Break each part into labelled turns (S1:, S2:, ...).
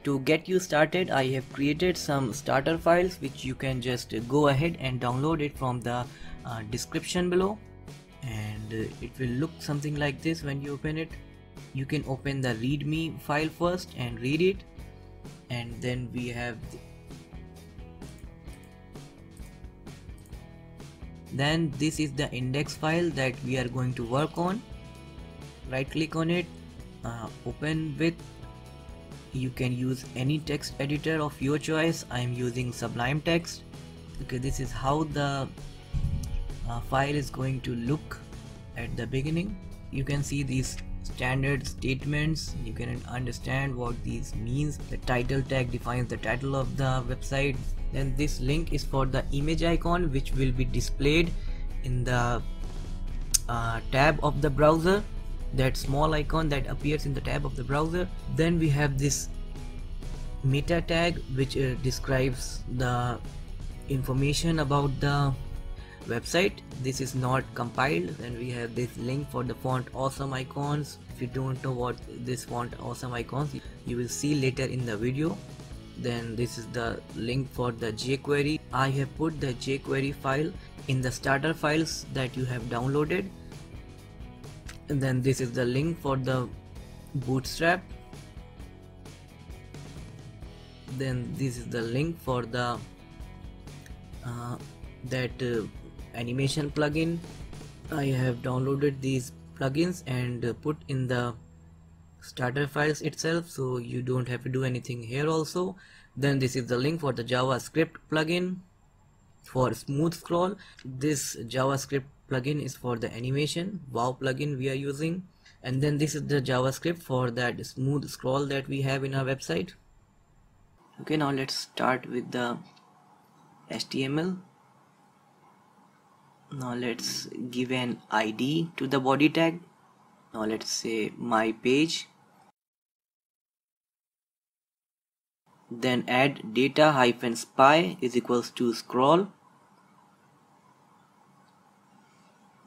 S1: to get you started, I have created some starter files which you can just go ahead and download it from the description below, and it will look something like this when you open it. You can open the readme file first and read it, and then we have then this is the index file that we are going to work on. Right click on it, open with. You can use any text editor of your choice. I am using Sublime Text. Okay, this is how the file is going to look at the beginning. You can see these standard statements. You can understand what these means. The title tag defines the title of the website. Then this link is for the image icon, which will be displayed in the tab of the browser. That small icon that appears in the tab of the browser. Then we have this meta tag, which describes the information about the website. This is not compiled. Then we have this link for the font awesome icons. If you don't know what this font awesome icons, you will see later in the video. Then this is the link for the jQuery. I have put the jQuery file in the starter files that you have downloaded. And then this is the link for the Bootstrap. Then this is the link for the animation plugin. I have downloaded these plugins and put in the starter files itself, so you don't have to do anything here also. Then this is the link for the JavaScript plugin for smooth scroll. This JavaScript plugin is for the animation. Wow plugin we are using. And then this is the JavaScript for that smooth scroll that we have in our website. Okay, now let's start with the HTML. Now let's give an ID to the body tag. Now let's say my page. Then add data -spy is equals to scroll.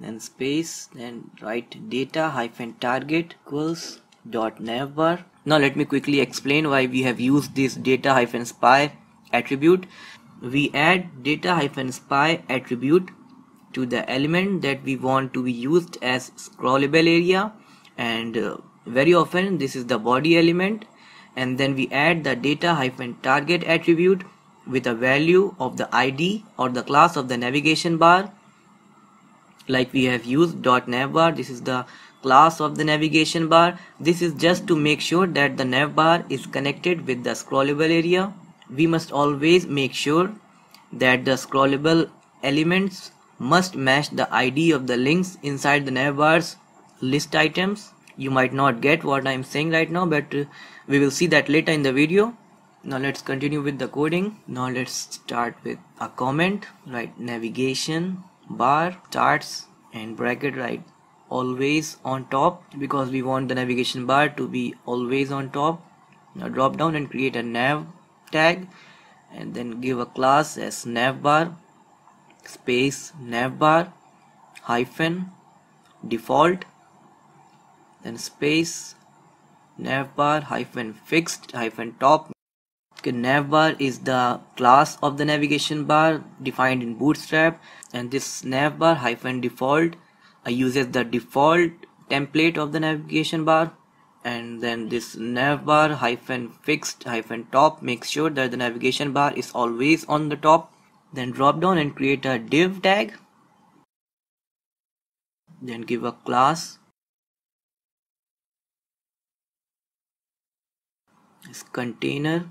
S1: Then space, then write data -target equals .navbar. Now let me quickly explain why we have used this data -spy attribute. We add data -spy attribute to the element that we want to be used as scrollable area, and very often this is the body element. And then we add the data -target attribute with a value of the ID or the class of the navigation bar, like we have used .navbar. This is the class of the navigation bar. This is just to make sure that the navbar is connected with the scrollable area. We must always make sure that the scrollable elements must match the ID of the links inside the navbar's list items. You might not get what I am saying right now, but we will see that later in the video. Now let's continue with the coding. Now let's start with a comment. Write navigation bar starts and bracket, right, always on top, because we want the navigation bar to be always on top. Now drop down and create a nav tag, and then give a class as navbar space navbar hyphen default, then space navbar hyphen fixed hyphen top. Okay, navbar is the class of the navigation bar defined in Bootstrap, and this navbar hyphen default uses the default template of the navigation bar. And then this navbar hyphen fixed hyphen top makes sure that the navigation bar is always on the top. Then drop down and create a div tag, then give a class as container,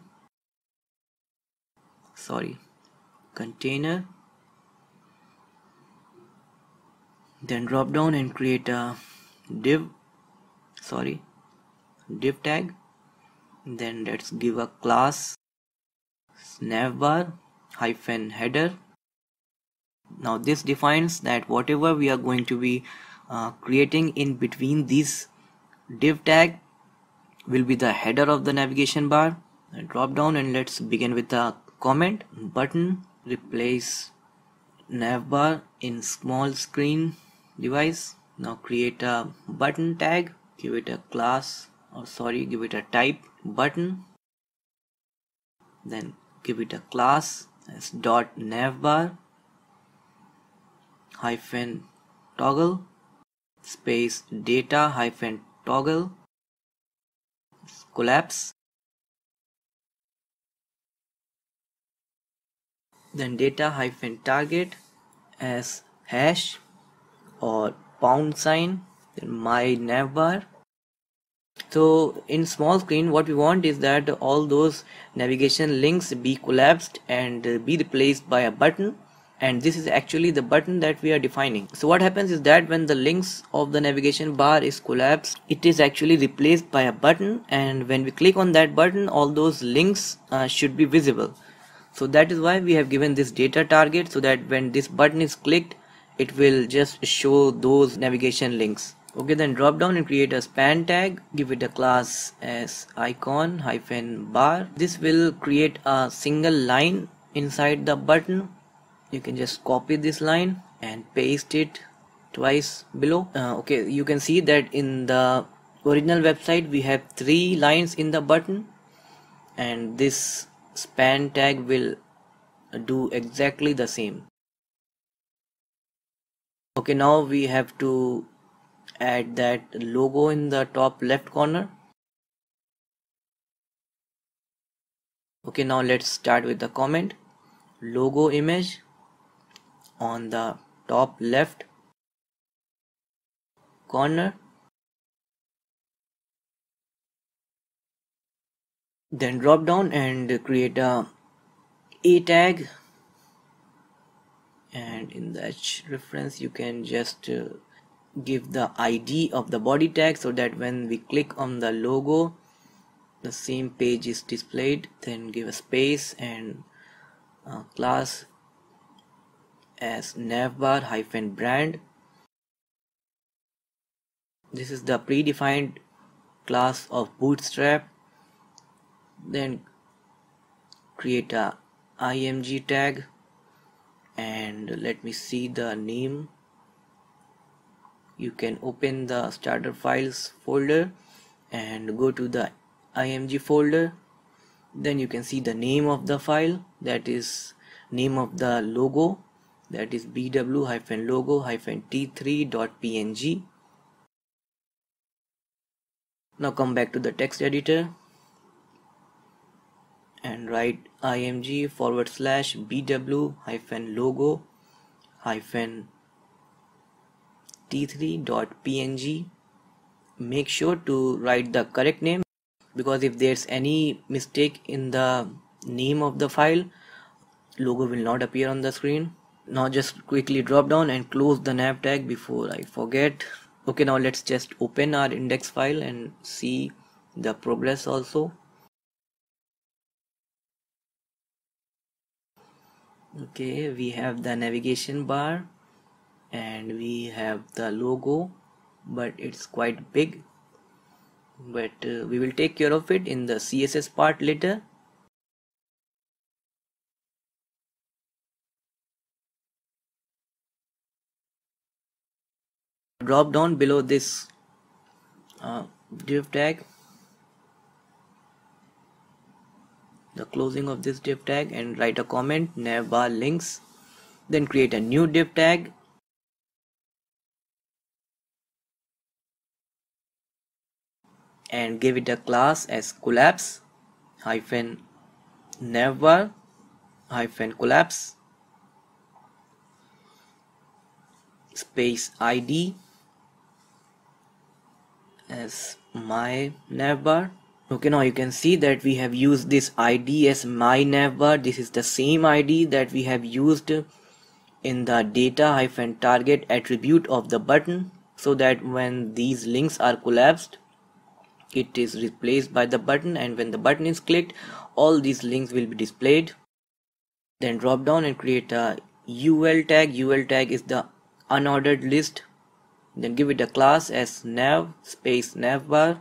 S1: then drop down and create a div tag. Then let's give a class navbar hyphen header. Now this defines that whatever we are going to be creating in between these div tag will be the header of the navigation bar. And drop down and let's begin with a comment. Button replace navbar in small screen device. Now create a button tag, give it a class, give it a type button. then give it a class as dot navbar hyphen toggle space data hyphen toggle collapse, then data hyphen target as hash or pound sign, then my navbar. So in small screen what we want is that all those navigation links be collapsed and be replaced by a button, and this is actually the button that we are defining. So what happens is that when the links of the navigation bar is collapsed, it is actually replaced by a button, and when we click on that button all those links should be visible. So that is why we have given this data target, so that when this button is clicked it will just show those navigation links. Okay, then drop down and create a span tag, give it a class as icon hyphen bar. This will create a single line inside the button. You can just copy this line and paste it twice below. Okay, you can see that in the original website we have 3 lines in the button, and this span tag will do exactly the same. Okay, now we have to add that logo in the top left corner. Okay, now let's start with the comment. Logo image on the top left corner, then drop down and create a tag, and in the reference you can just give the ID of the body tag, so that when we click on the logo the same page is displayed. Then give a space and class as navbar hyphen brand. This is the predefined class of Bootstrap. Then create a img tag, and let me see the name. You can open the starter files folder and go to the img folder. Then you can see the name of the file, that is name of the logo, that is bw-logo-t3.png. Now come back to the text editor and write img/bw-logo-t3.png. make sure to write the correct name, because if there's any mistake in the name of the file, logo will not appear on the screen. Now just quickly drop down and close the nav tag before I forget. Okay, now let's just open our index file and see the progress also. Okay, we have the navigation bar and we have the logo, but it's quite big, but we will take care of it in the CSS part later. Drop down below this div tag, the closing of this div tag, and write a comment navbar links. Then create a new div tag and give it a class as collapse hyphen navbar hyphen collapse space ID as my navbar. Okay, now you can see that we have used this ID as my navbar. This is the same ID that we have used in the data-target attribute of the button, so that when these links are collapsed it is replaced by the button, and when the button is clicked all these links will be displayed. Then drop down and create a UL tag. UL tag is the unordered list. Then give it a class as nav space navbar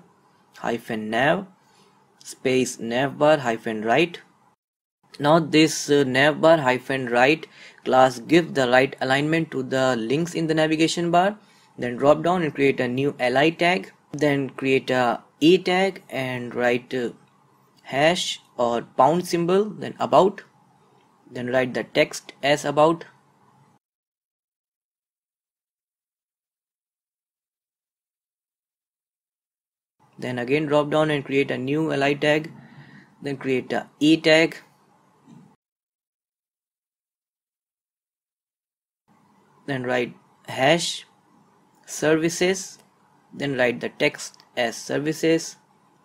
S1: hyphen nav space navbar hyphen right. Now this navbar hyphen right class gives the right alignment to the links in the navigation bar. Then drop down and create a new li tag. Then create a tag and write hash or pound symbol, then about, then write the text as about. Then again drop down and create a new li tag, then create a tag, then write hash services, then write the text as services,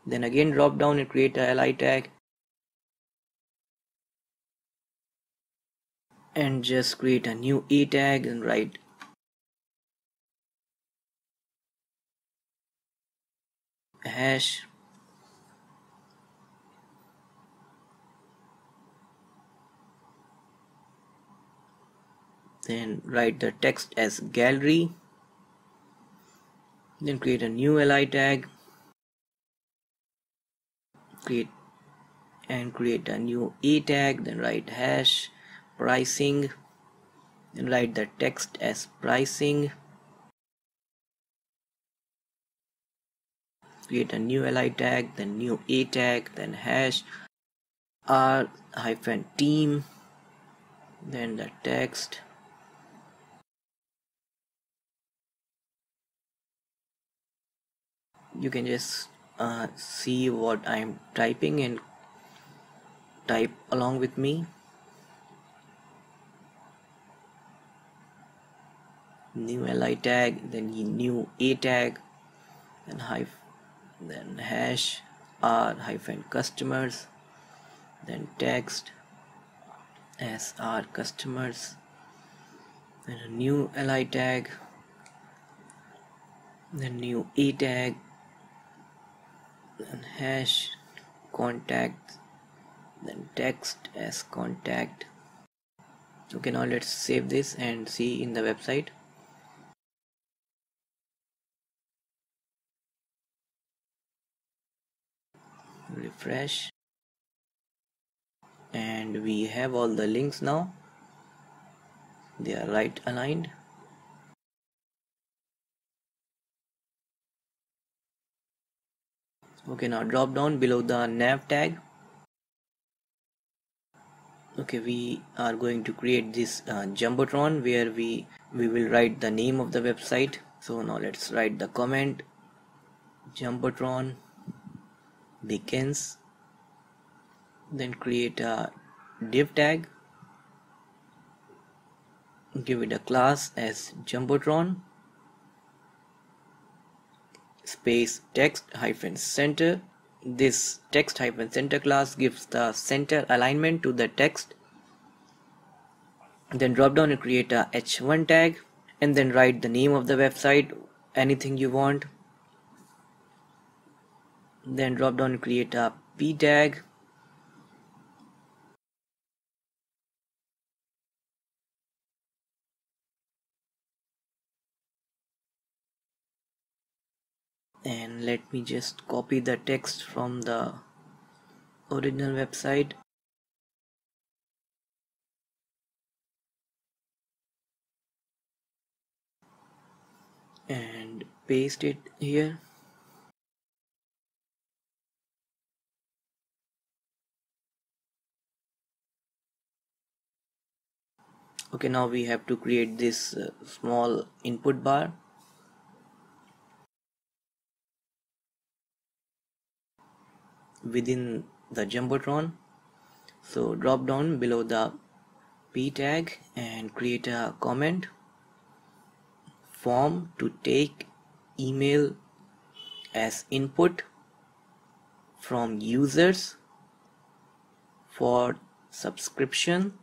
S1: then again drop down and create a li tag and just create a new tag and write hash then write the text as gallery, then create a new li tag, create a new tag, then write hash pricing, then write the text as pricing, create a new li tag, then new tag, then hash r-team, then the text, you can just see what I'm typing and type along with me. New li tag, then new tag, then hash r-customers, then text as r customers, then a new li tag, then new tag, then hash contact, then text as contact. Okay, now let's save this and see in the website. Refresh, and we have all the links now, they are right aligned. Okay, now drop down below the nav tag. Okay, we are going to create this jumbotron where we will write the name of the website. So now let's write the comment jumbotron begins, then create a div tag, give it a class as jumbotron space text hyphen center. This text hyphen center class gives the center alignment to the text. Then drop down and create a h1 tag and then write the name of the website, anything you want. Then drop down and create a p tag, and let me just copy the text from the original website and paste it here. Okay, now we have to create this small input bar. Within the jumbotron, so drop down below the p tag and create a comment form to take email as input from users for subscription.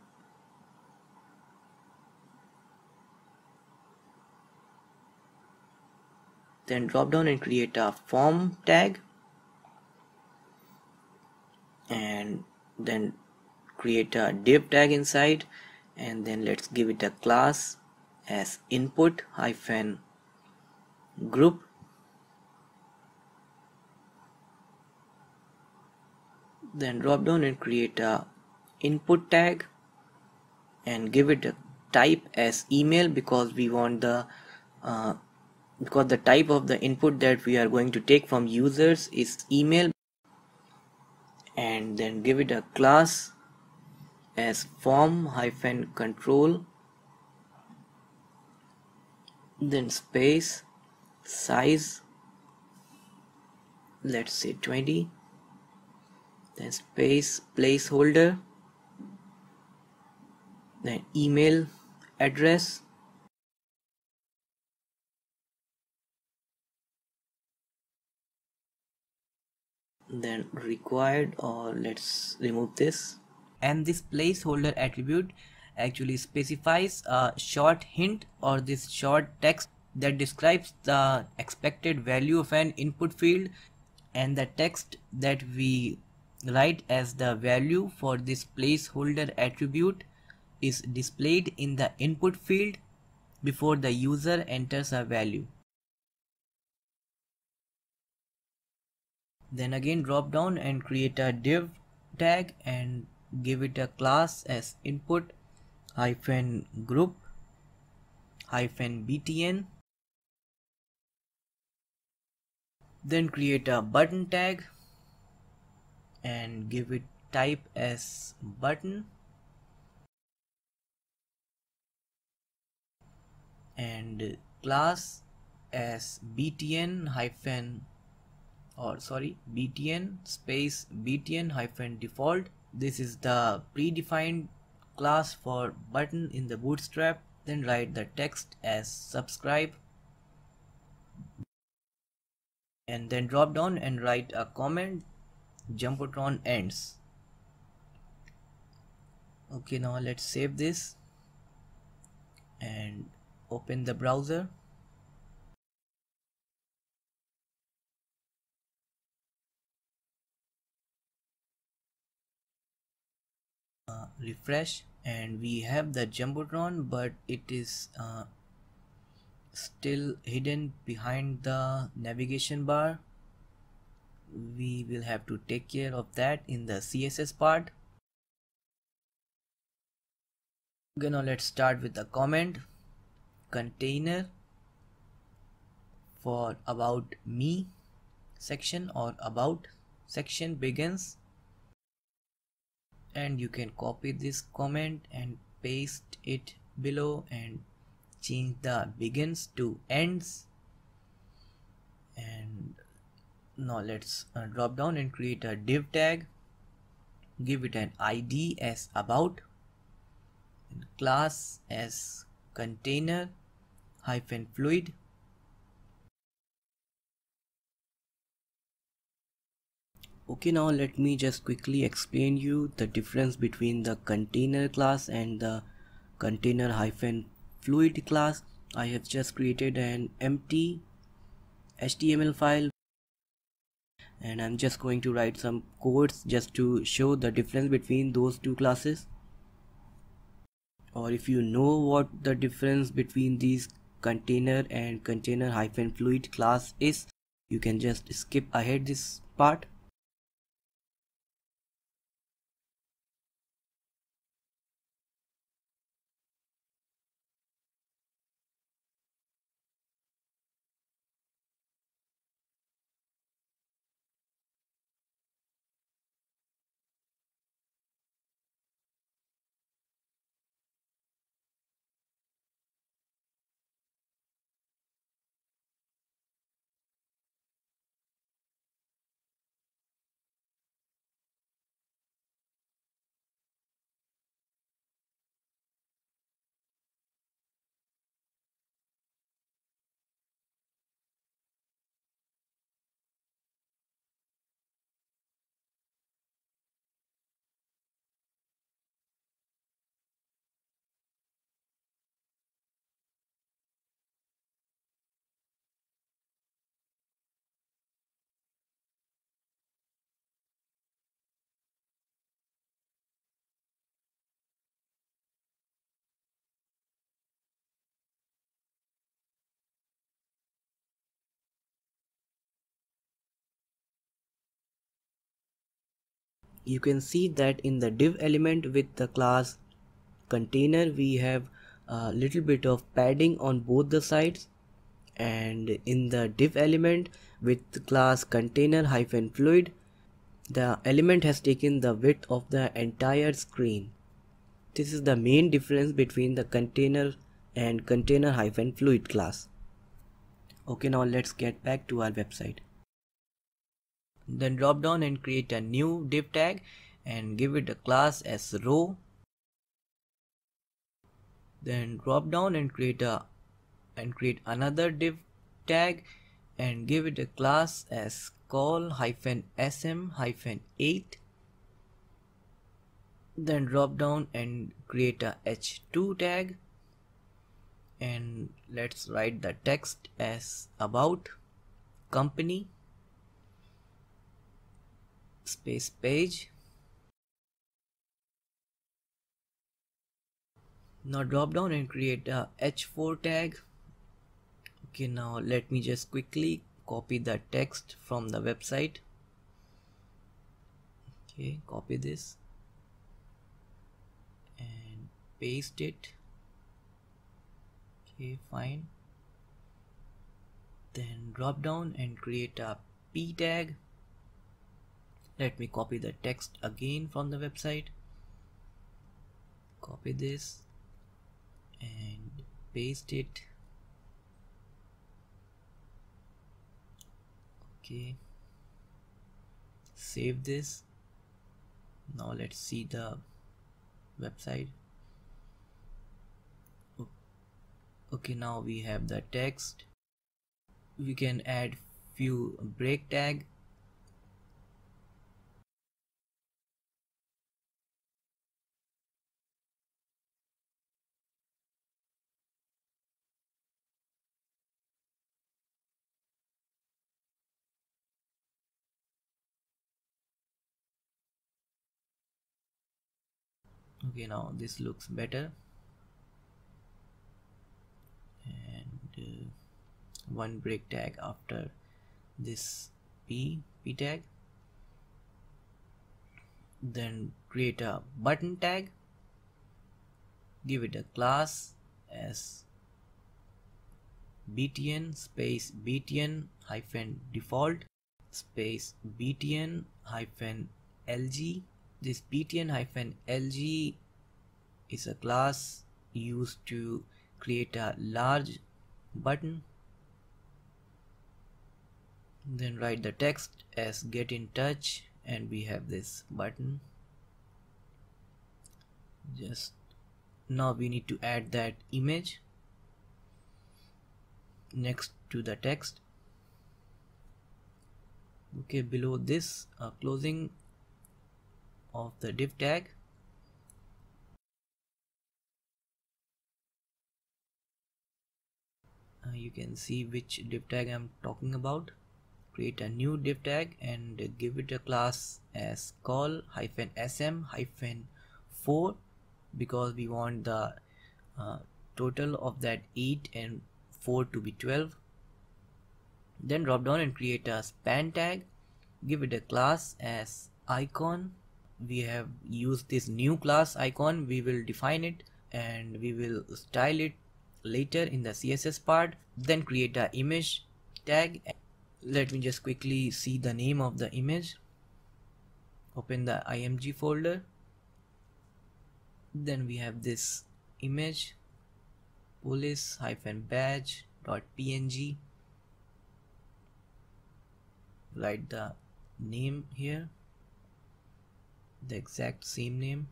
S1: Then drop down and create a form tag and then create a div tag inside, and then let's give it a class as input hyphen group. Then drop down and create a input tag and give it a type as email because we want the because the type of the input that we are going to take from users is email. and then give it a class as form hyphen control, then space size, let's say 20, then space placeholder, then email address, then required, or let's remove this. And this placeholder attribute actually specifies a short hint or this short text that describes the expected value of an input field, and the text that we write as the value for this placeholder attribute is displayed in the input field before the user enters a value. Then again drop down and create a div tag and give it a class as input hyphen group hyphen btn. Then create a button tag and give it type as button and class as btn hyphen btn space btn hyphen default. This is the predefined class for button in the Bootstrap. Then write the text as subscribe and then drop down and write a comment Jumbotron ends. Okay, now let's save this and open the browser. Refresh and we have the Jumbotron, but it is still hidden behind the navigation bar. We will have to take care of that in the CSS part. Okay, now let's start with the comment container for about me section or about section begins, and you can copy this comment and paste it below and change the begins to ends. And now let's drop down and create a div tag, give it an ID as about and class as container hyphen fluid. Okay, now let me just quickly explain you the difference between the container class and the container hyphen fluid class. I have just created an empty HTML file and I'm just going to write some codes just to show the difference between those two classes. Or if you know what the difference between these container and container hyphen fluid class is, you can just skip ahead this part. You can see that in the div element with the class container we have a little bit of padding on both the sides, and in the div element with the class container hyphen fluid the element has taken the width of the entire screen. This is the main difference between the container and container-fluid class. Okay, now let's get back to our website. Then drop down and create a new div tag and give it a class as row. Then drop down and create another div tag and give it a class as call-sm-8. Then drop down and create a h2 tag and let's write the text as about company space page. Now drop down and create a h4 tag. Okay, now let me just quickly copy the text from the website. Okay, copy this and paste it. Okay, fine. Then drop down and create a p tag. Let me copy the text again from the website. Copy this and paste it. Okay, save this. Now let's see the website. Okay, now we have the text. We can add few break tag. Okay, now this looks better. And one break tag after this p tag. Then create a button tag, give it a class as btn space btn hyphen default space btn hyphen lg. This btn hyphen lg is a class used to create a large button. Then write the text as get in touch and we have this button. Just now we need to add that image next to the text. Okay, below this closing of the div tag, you can see which div tag I'm talking about. Create a new div tag and give it a class as call-sm-4 because we want the total of that 8 and 4 to be 12. Then drop down and create a span tag, give it a class as icon. We have used this new class icon, we will define it and we will style it later in the CSS part. Then create a image tag. Let me just quickly see the name of the image. Open the img folder. Then we have this image police-badge.png. Write the name here, the exact same name.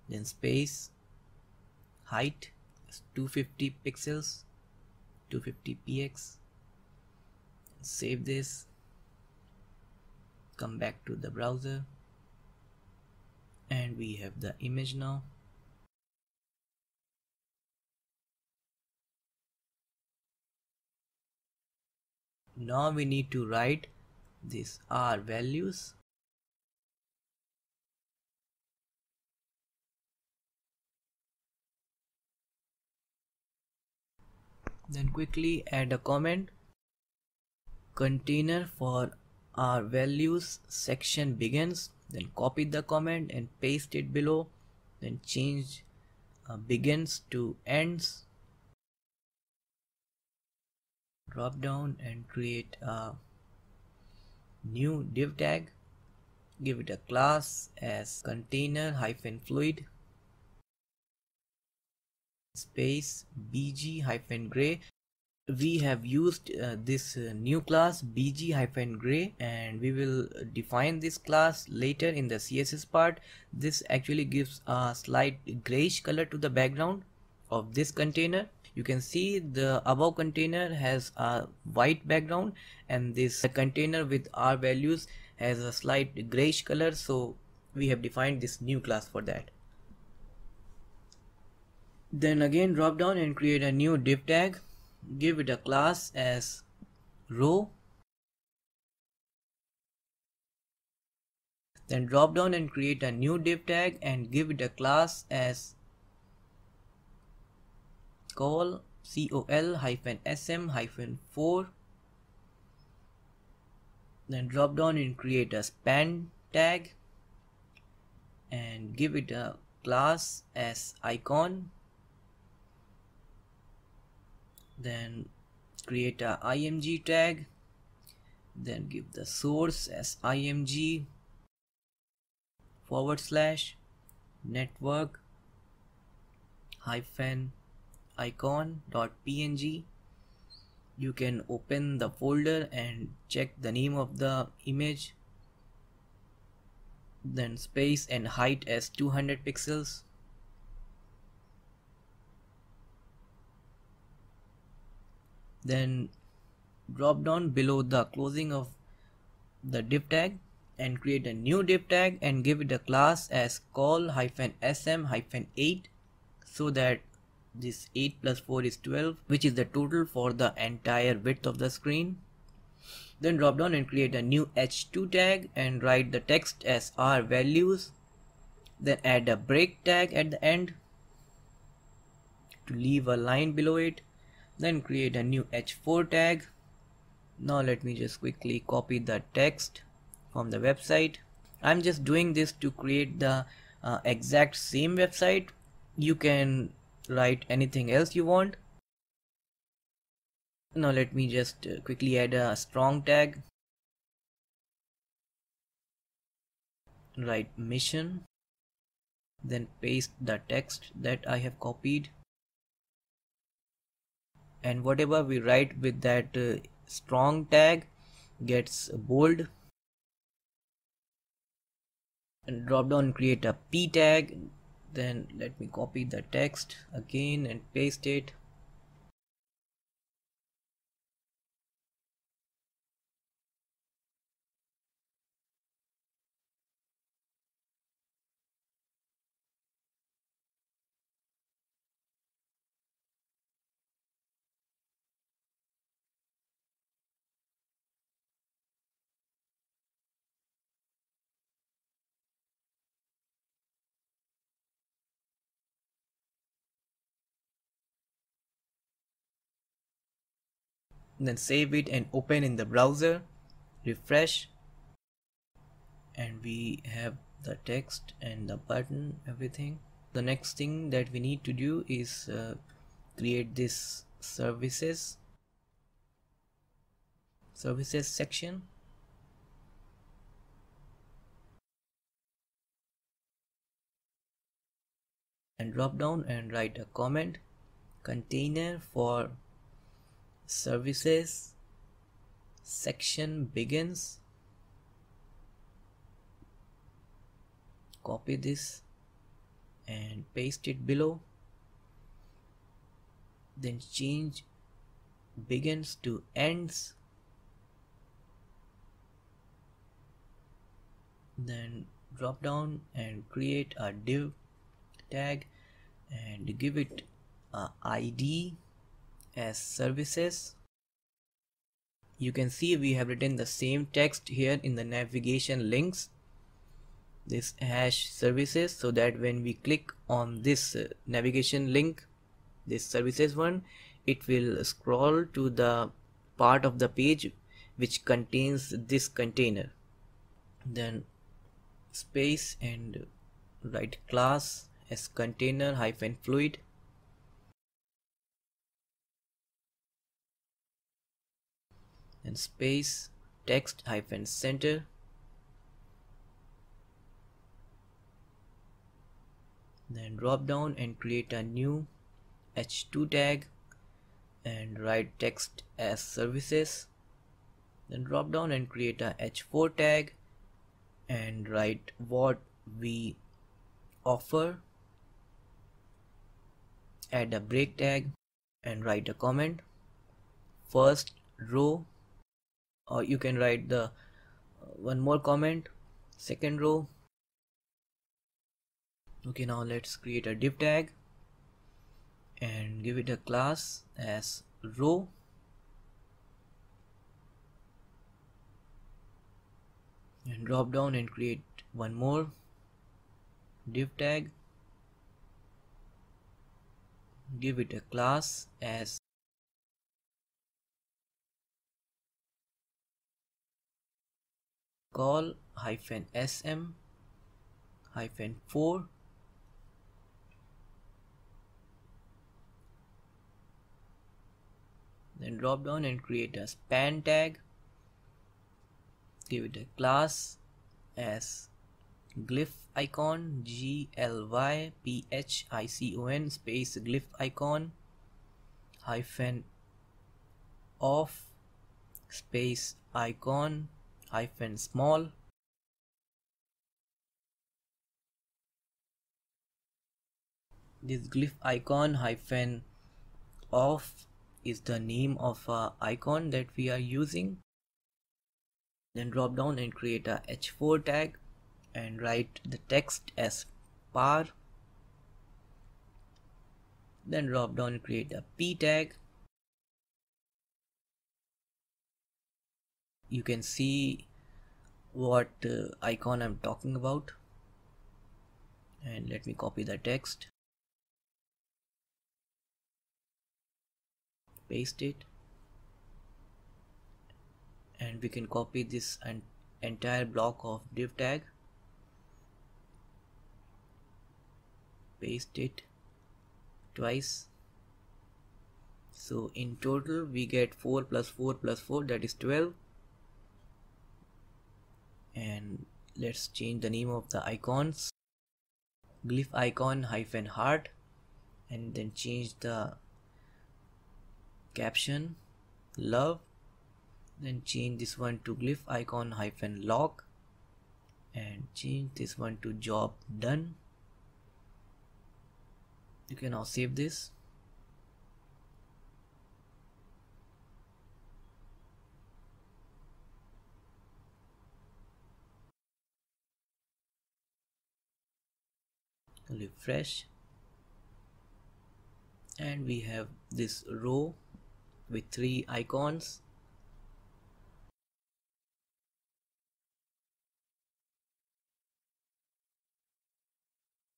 S1: Then space, height is 250 pixels, 250 px. Save this, come back to the browser and we have the image now. Now we need to write these R values. Then quickly add a comment. Container for R values section begins. Then copy the comment and paste it below. Then change begins to ends. Drop down and create a new div tag. Give it a class as container hyphen fluid space bg hyphen gray. We have used this new class bg hyphen gray, and we will define this class later in the CSS part. This actually gives a slight grayish color to the background of this container. You can see the above container has a white background, and this container with our values has a slight grayish color, so we have defined this new class for that. Then again drop down and create a new div tag. Give it a class as row. Then drop down and create a new div tag and give it a class as col -sm-4. Then drop down and create a span tag and give it a class as icon. Then create a img tag, then give the source as img /network icon.png. You can open the folder and check the name of the image. Then space and height as 200 pixels. Then drop down below the closing of the div tag and create a new div tag and give it a class as col -sm-8, so that this 8 plus 4 is 12, which is the total for the entire width of the screen. Then drop down and create a new h2 tag and write the text as our values. Then add a break tag at the end to leave a line below it. Then create a new h4 tag. Now let me just quickly copy the text from the website. I'm just doing this to create the exact same website. You can write anything else you want. Now let me just quickly add a strong tag. Write mission. Then paste the text that I have copied. And whatever we write with that strong tag gets bold. And drop down and create a p tag. Then let me copy the text again and paste it. Then save it and open in the browser, refresh, and we have the text and the button, everything. The next thing that we need to do is create this services section. And drop down and write a comment, container for services section begins. Copy this and paste it below. Then change begins to ends. Then drop down and create a div tag and give it a ID as services. You can see we have written the same text here in the navigation links, this hash services, so that when we click on this navigation link, this services one, it will scroll to the part of the page which contains this container. Then space and write class as container hyphen fluid, and space text hyphen center, then drop down and create a new h2 tag and write text as services, then drop down and create a h4 tag and write what we offer, add a break tag and write a comment, first row, or you can write the one more comment, second row. Okay, now let's create a div tag and give it a class as row, and drop down and create one more div tag, give it a class as call hyphen sm hyphen 4, then drop down and create a span tag, give it a class as glyph icon, glyphicon space glyph icon hyphen off space icon hyphen small, this glyph icon hyphen off is the name of a icon that we are using. Then drop down and create a h4 tag and write the text as par, then drop down and create a p tag. You can see what icon I'm talking about, and let me copy the text, paste it, and we can copy this entire block of div tag, paste it twice. So in total we get 4 plus 4 plus 4, that is 12. And let's change the name of the icons, glyph icon hyphen heart, and then change the caption love, then change this one to glyph icon hyphen lock, and change this one to job done. You can now save this. Refresh, and we have this row with 3 icons.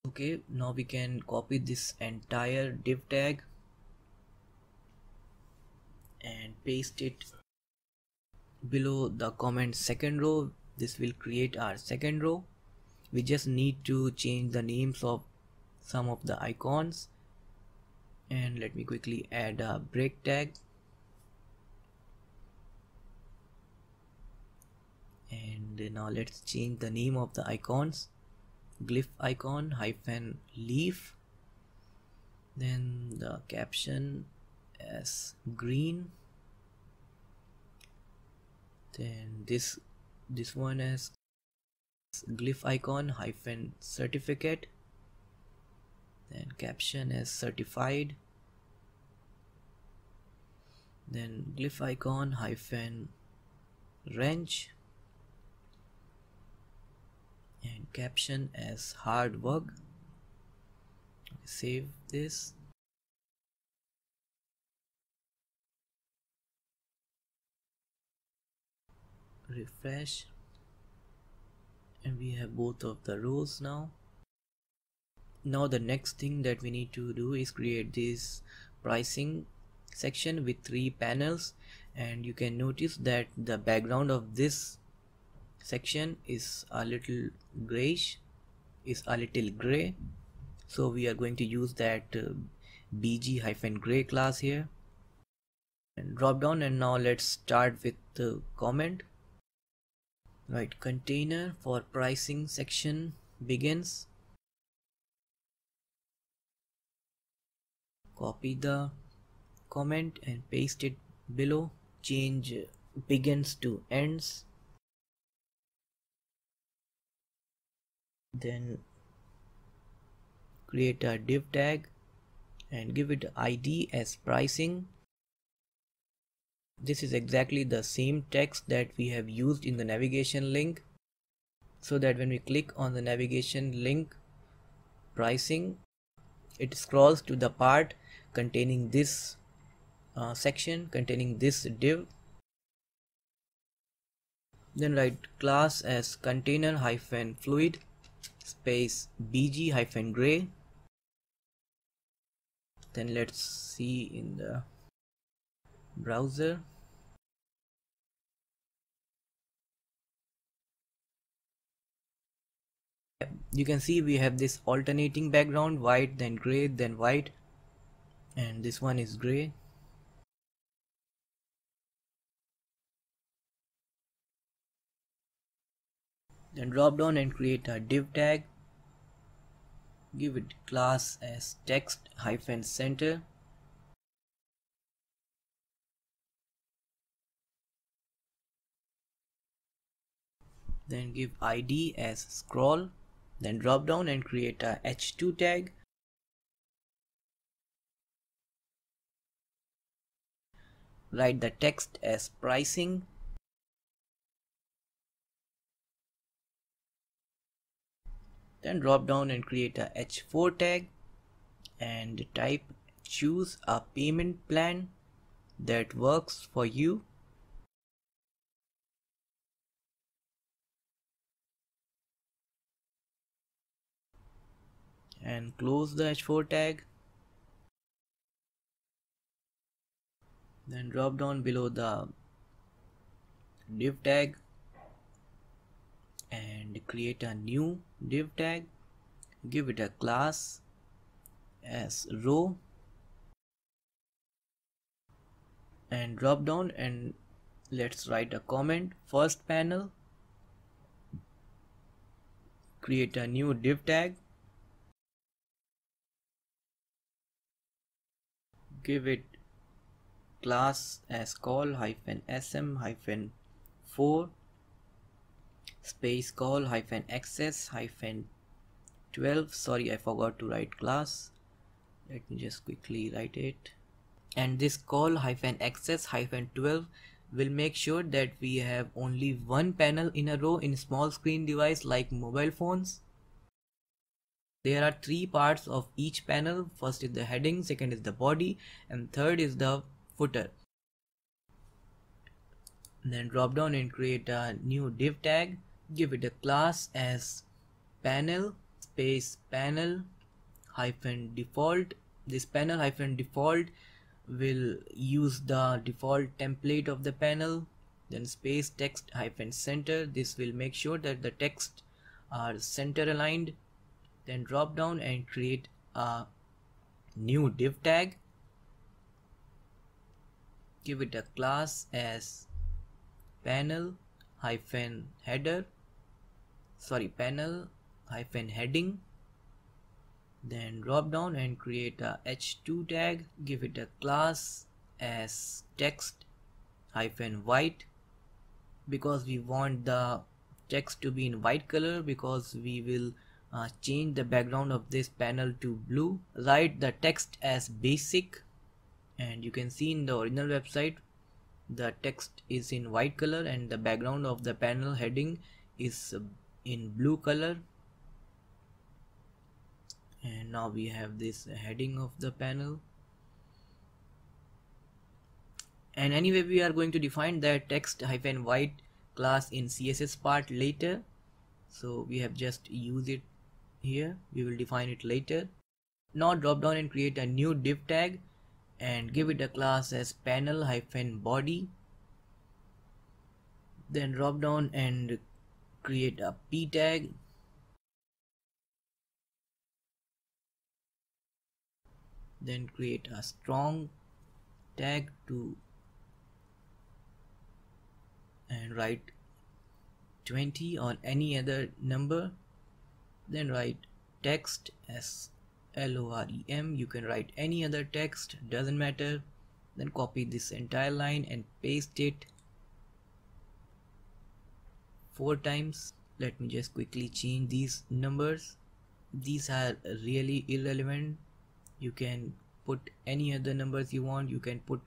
S1: Okay, now we can copy this entire div tag and paste it below the comment second row. This will create our second row. We just need to change the names of some of the icons, and let me quickly add a break tag, and now let's change the name of the icons, glyph icon hyphen leaf, then the caption as green, then this one as glyph icon hyphen certificate, then caption as certified, then glyph icon hyphen wrench, and caption as hard work. Save this. Refresh, and we have both of the rows now. Now the next thing that we need to do is create this pricing section with 3 panels, and you can notice that the background of this section is a little grayish, is a little gray, So we are going to use that bg-gray class here and drop down, and now let's start with the comment. Right, container for pricing section begins. Copy the comment and paste it below. Change begins to ends. Then create a div tag and give it ID as pricing. This is exactly the same text that we have used in the navigation link, so that when we click on the navigation link pricing, it scrolls to the part containing this section containing this div. Then write class as container-fluid space bg-gray. Then let's see in the browser. You can see we have this alternating background, white then gray then white, and this one is gray. Then drop down and create a div tag. Give it class as text-center. Then give ID as scroll. Then drop down and create a h2 tag. Write the text as pricing. Then drop down and create a h4 tag and type choose a payment plan that works for you. And close the h4 tag. Then drop down below the div tag and create a new div tag. Give it a class as row and drop down and let's write a comment. First panel, create a new div tag, give it class as call-sm-4 space call-access-12. Sorry, I forgot to write class. Let me just quickly write it. And this call-access-12 will make sure that we have only one panel in a row in small screen device like mobile phones. There are three parts of each panel. First is the heading, second is the body, and third is the footer. Then drop down and create a new div tag. Give it a class as panel space panel hyphen default. This panel hyphen default will use the default template of the panel. Then space text hyphen center. This will make sure that the text are center aligned. Then drop down and create a new div tag. Give it a class as panel hyphen header, panel hyphen heading. Then drop down and create a h2 tag. Give it a class as text hyphen white, because we want the text to be in white color, because we will change the background of this panel to blue. Write the text as basic, and you can see in the original website the text is in white color and the background of the panel heading is in blue color. And now we have this heading of the panel. And anyway, we are going to define that text hyphen white class in CSS part later, so we have just used it here. We will define it later. Now drop down and create a new div tag and give it a class as panel hyphen body. Then drop down and create a p tag. then create a strong tag to and write 20 or any other number, then write text as LOREM. You can write any other text, doesn't matter. Then copy this entire line and paste it 4 times. Let me just quickly change these numbers. These are really irrelevant. You can put any other numbers you want, you can put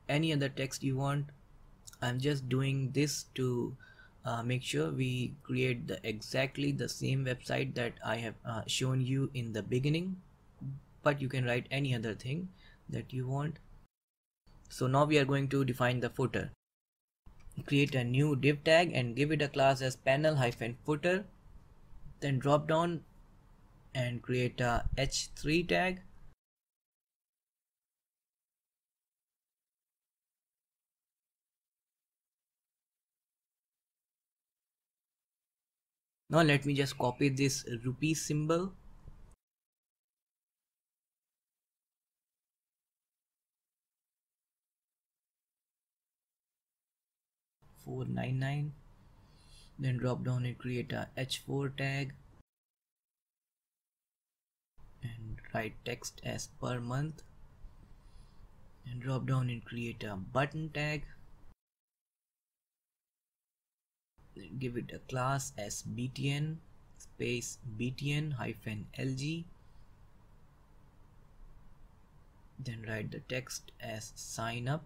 S1: any other text you want. I'm just doing this to make sure we create exactly the same website that I have shown you in the beginning, but you can write any other thing that you want. So now we are going to define the footer. Create a new div tag and give it a class as panel-footer. Then drop down and create a h3 tag. Now let me just copy this rupee symbol. $499. Then drop down and create a h4 tag and write text as per month. And drop down and create a button tag. Then give it a class as btn space btn-lg. Then write the text as sign up.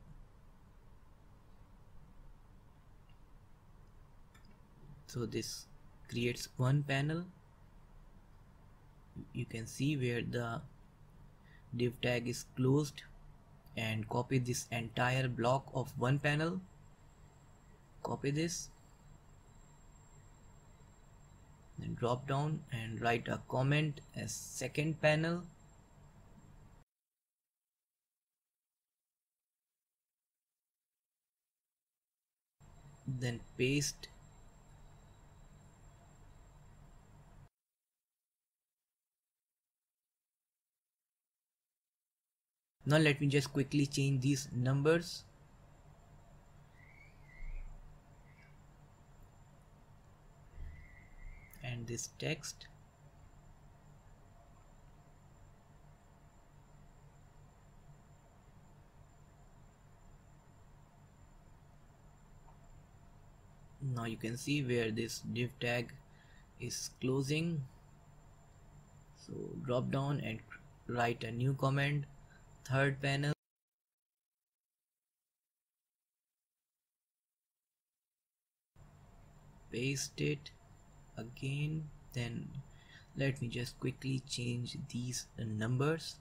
S1: So this creates one panel. You can see where the div tag is closed, and copy this entire block of one panel. Copy this, then drop down and write a comment as second panel. Then paste Now let me just quickly change these numbers. And this text. Now you can see where this div tag is closing. So drop down and write a new comment, third panel. Paste it again. Then let me just quickly change these numbers.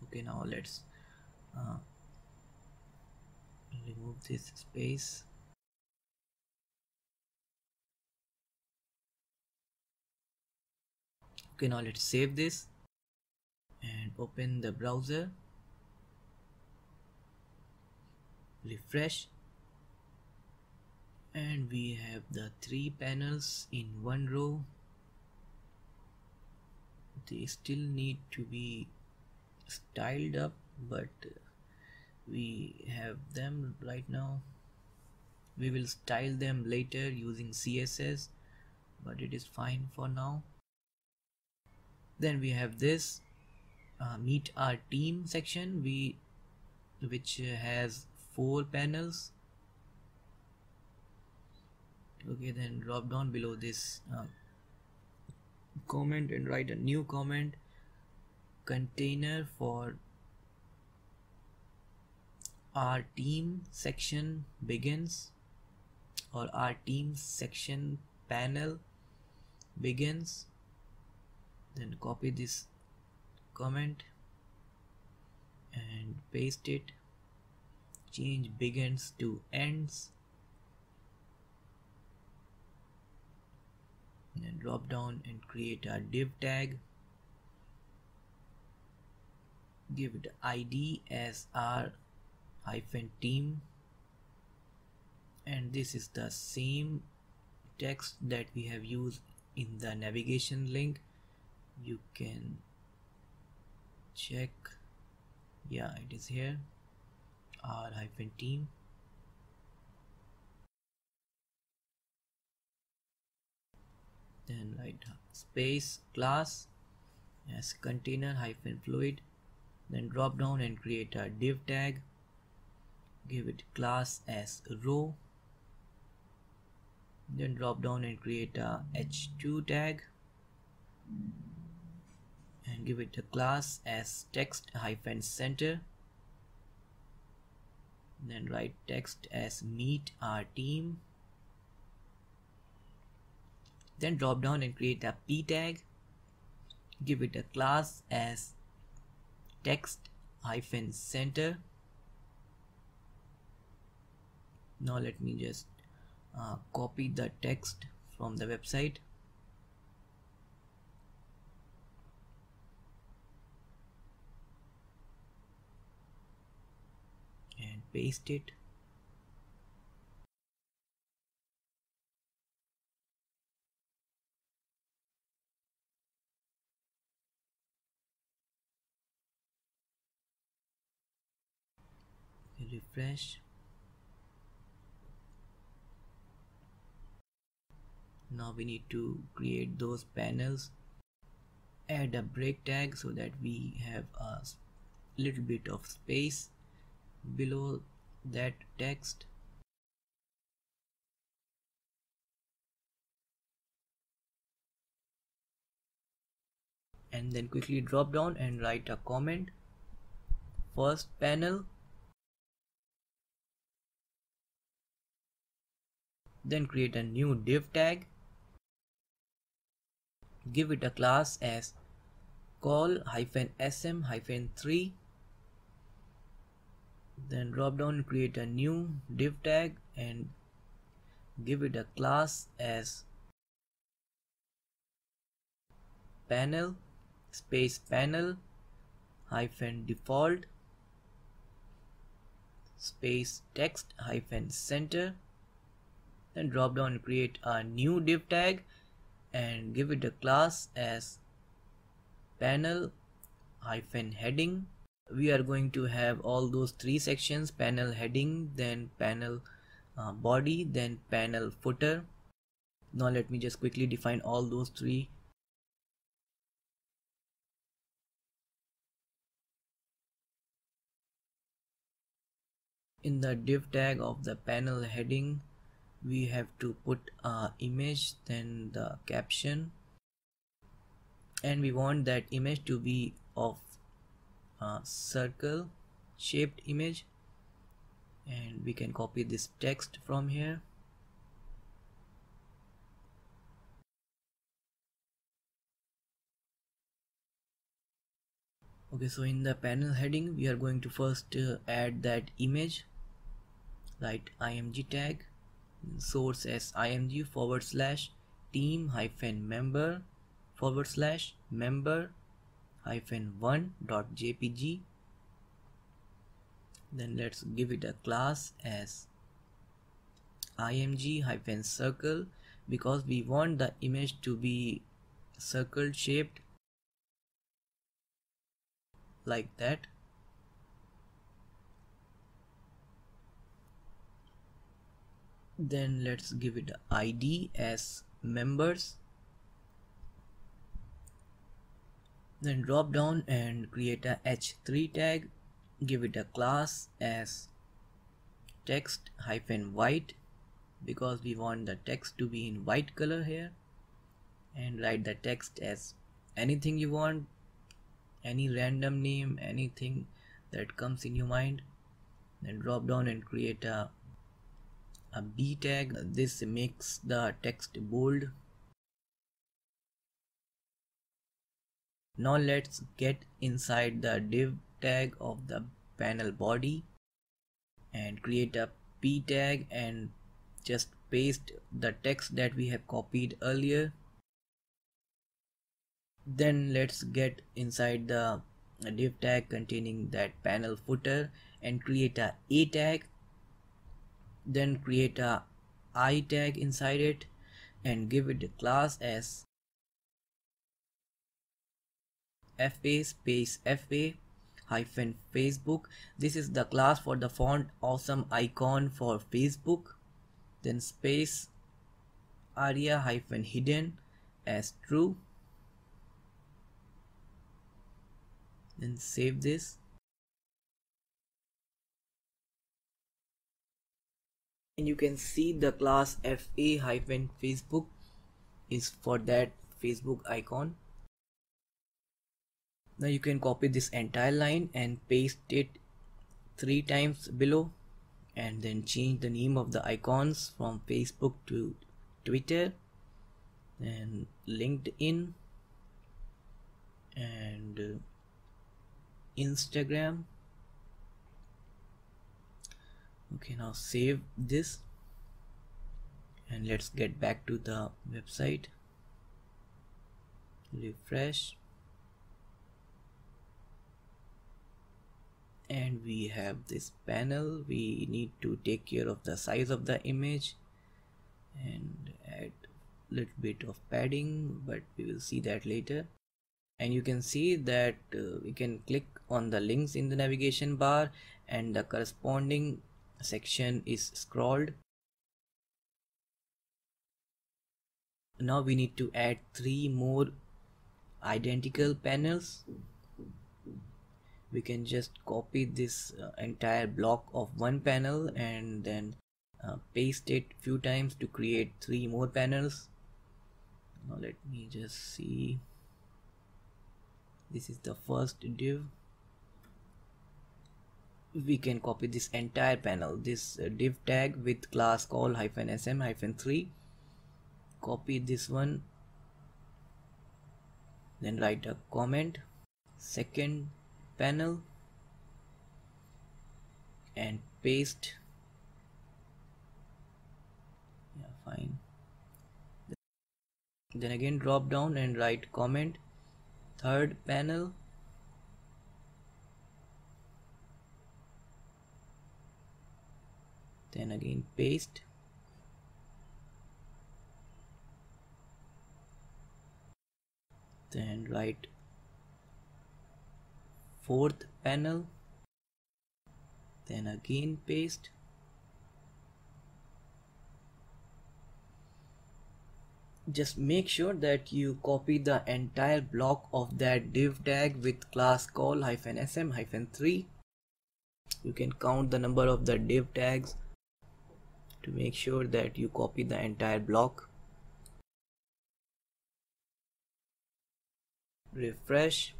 S1: Okay, now let's remove this space. Okay, now let's save this and open the browser. Refresh, and we have the 3 panels in one row. They still need to be styled up, but we have them right now. We will style them later using CSS, but it is fine for now. Then we have this meet our team section, which has 4 panels. Okay, then drop down below this comment and write a new comment, container for our team section begins, or our team section panel begins. Then copy this comment and paste it, change begins to ends, and then drop down and create a div tag. Give it ID as our-team, and this is the same text that we have used in the navigation link. You can check. Yeah, it is here, r-team. Then write space class as container hyphen fluid, then drop down and create a div tag, give it class as row, then drop down and create a h2 tag and give it a class as text hyphen center, then write text as meet our team, then drop down and create a p tag, give it a class as text hyphen center. Now let me just copy the text from the website and paste it. Refresh. Now we need to create those panels, add a break tag so that we have a little bit of space below that text. And then quickly drop down and write a comment. First panel, then create a new div tag, give it a class as call-sm-3, then drop down and create a new div tag and give it a class as panel space panel hyphen default space text hyphen center, then drop down and create a new div tag and give it a class as panel hyphen heading. We are going to have all those three sections: panel heading, then panel body, then panel footer. Now let me just quickly define all those three. In the div tag of the panel heading, we have to put a image, then the caption, and we want that image to be of a circle shaped image, and we can copy this text from here. Okay, so in the panel heading we are going to first add that image. Write img tag, source as img /team -member /member -1.jpg. Then let's give it a class as img -circle because we want the image to be circle shaped like that. Then let's give it a id as members, then drop down and create a h3 tag, give it a class as text -white because we want the text to be in white color here, and write the text as anything you want, any random name, anything that comes in your mind. Then drop down and create a b tag. This makes the text bold. Now let's get inside the div tag of the panel body and create a p tag and just paste the text that we have copied earlier. Then let's get inside the div tag containing that panel footer and create a tag, then create a I tag inside it, and give it a class as fa space fa hyphen Facebook. This is the class for the font awesome icon for Facebook. Then space aria hyphen hidden as true. Then save this. And you can see the class fa hyphen Facebook is for that Facebook icon. Now you can copy this entire line and paste it 3 times below, and then change the name of the icons from Facebook to Twitter and LinkedIn and Instagram. Okay, now save this and let's get back to the website. Refresh, and we have this panel. We need to take care of the size of the image and add a little bit of padding, but we will see that later. And you can see that we can click on the links in the navigation bar and the corresponding section is scrolled. Now we need to add 3 more identical panels. We can just copy this entire block of one panel and then paste it few times to create 3 more panels. Now let me just see. This is the first div. We can copy this entire panel, this div tag with class call -sm-3. Copy this one, then write a comment. Second panel and paste. Yeah, fine. Then again drop down and write comment. Third panel, then again paste. Then write fourth panel, then again paste. Just make sure that you copy the entire block of that div tag with class call -sm-3. You can count the number of the div tags to make sure that you copy the entire block. Refresh,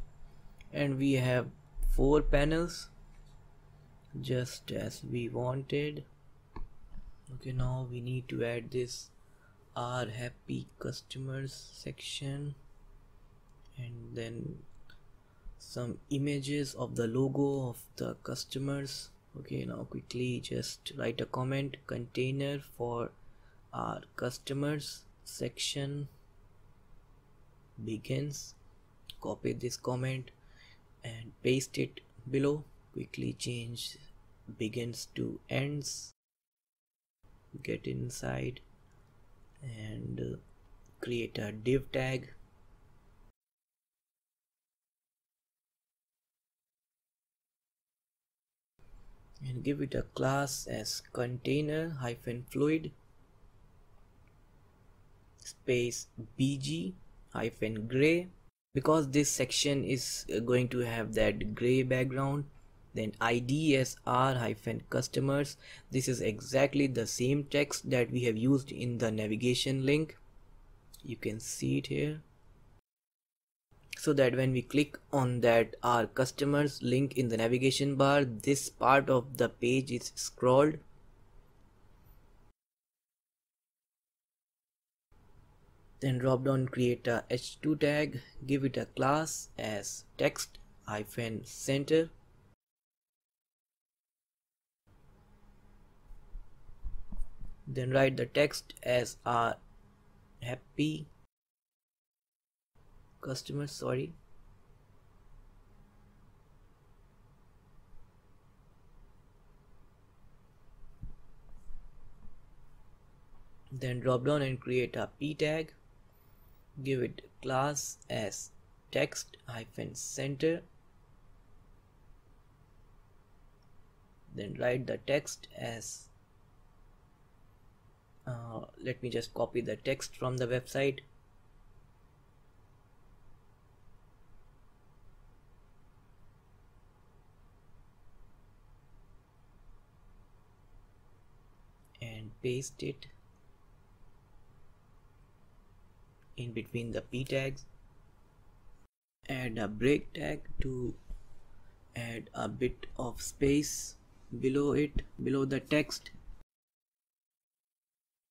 S1: and we have 4 panels just as we wanted. Okay, now we need to add this our happy customers section and then some images of the logo of the customers. Okay, now quickly just write a comment. Container for our customers section begins. Copy this comment and paste it below. Quickly change begins to ends. Get inside and create a div tag. And give it a class as container-fluid space bg-gray. Because this section is going to have that gray background, then id as r-customers. This is exactly the same text that we have used in the navigation link. You can see it here, so that when we click on that our customers link in the navigation bar, this part of the page is scrolled. Then drop down, create a h2 tag, give it a class as text-center. Then write the text as our happy customers, sorry. Then drop down and create a p tag, give it class as text hyphen center, then write the text as let me just copy the text from the website. And paste it in between the p tags. Add a break tag to add a bit of space below it, below the text.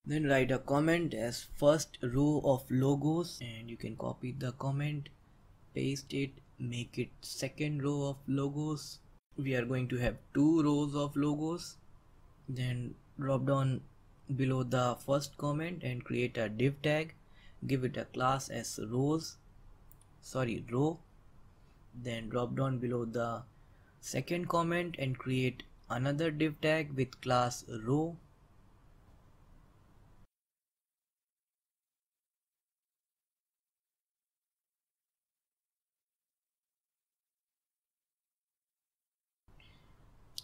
S1: Then write a comment as first row of logos, and you can copy the comment, paste it, make it second row of logos. We are going to have 2 rows of logos. Then drop down below the first comment and create a div tag, give it a class as row. Then drop down below the second comment and create another div tag with class row.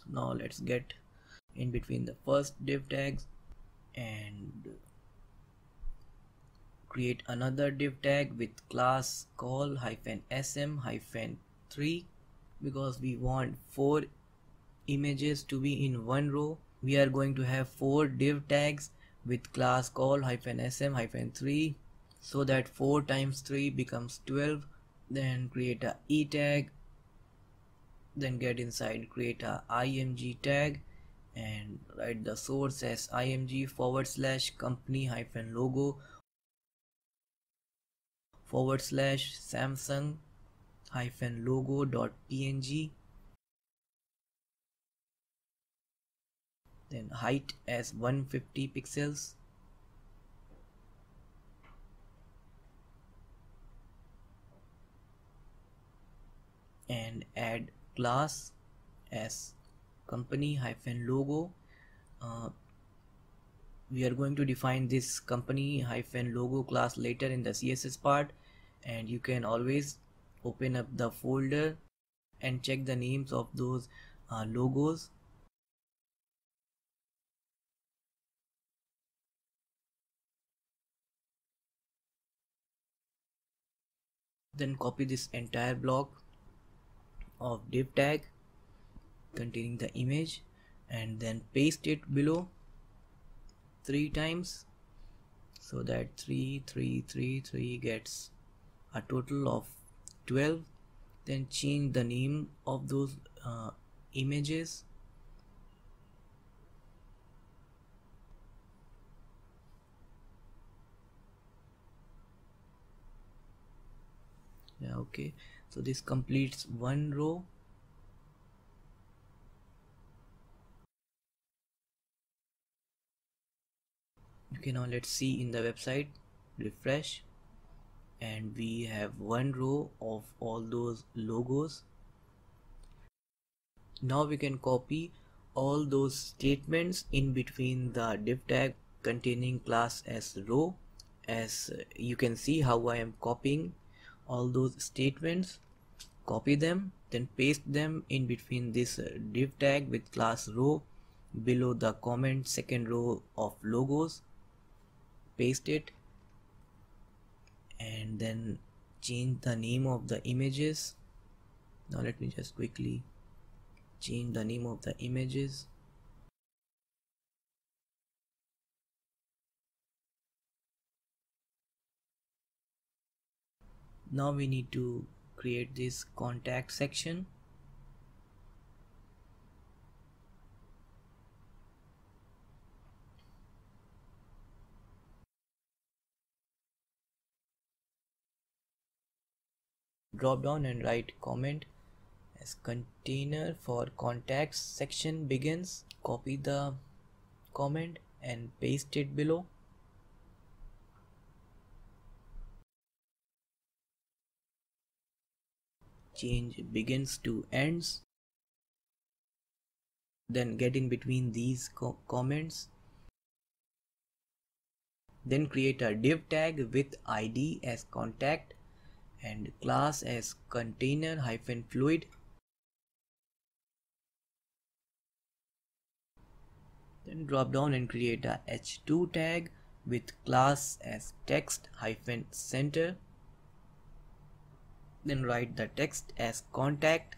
S1: Now let's get in between the first div tags and create another div tag with class call -sm-3, because we want 4 images to be in one row. We are going to have 4 div tags with class call -sm-3, so that 4 times 3 becomes 12. Then create a e tag, then get inside, create a img tag and write the source as img/company-logo /samsung-logo.png, then height as 150 pixels, and add class as company-logo. We are going to define this company-logo class later in the CSS part, and you can always open up the folder and check the names of those logos. Then copy this entire block of div tag containing the image and then paste it below 3 times, so that 3 3 3 3 gets a total of 12. Then change the name of those images. Yeah, okay, so this completes one row. Okay, now let's see in the website, refresh, and we have one row of all those logos. Now we can copy all those statements in between the div tag containing class as row. As you can see how I am copying all those statements. Copy them, then paste them in between this div tag with class row below the comment second row of logos. Paste it and then change the name of the images. Now let me just quickly change the name of the images. Now we need to create this contact section. Drop down and write comment as container for contacts section begins. Copy the comment and paste it below. Change begins to ends. Then get in between these comments Then create a div tag with id as contact and class as container-fluid. Then drop down and create a h2 tag with class as text-center. Then write the text as contact.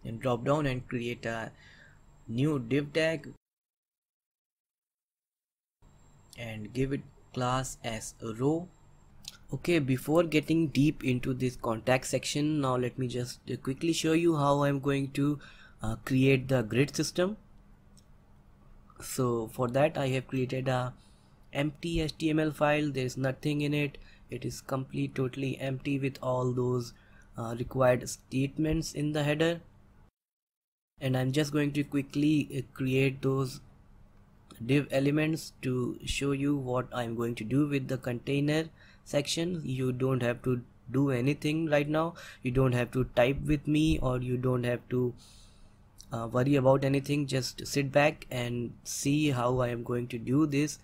S1: Then drop down and create a new div tag and give it class as a row. Okay, before getting deep into this contact section, now let me just quickly show you how I'm going to create the grid system. So for that I have created a empty HTML file. There is nothing in it. It is totally empty with all those required statements in the header, and I'm just going to quickly create those div elements to show you what I'm going to do with the container section. You don't have to do anything right now. You don't have to type with me, or you don't have to worry about anything. Just sit back and see how I am going to do this,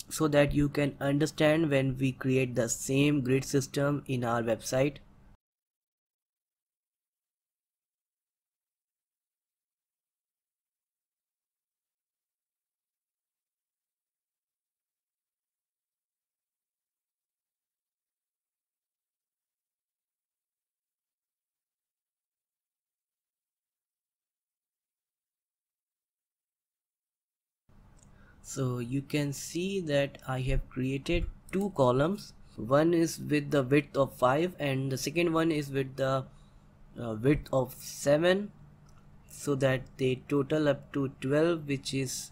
S1: so that you can understand when we create the same grid system in our website. So you can see that I have created two columns. One is with the width of 5 and the second one is with the width of 7, so that they total up to 12, which is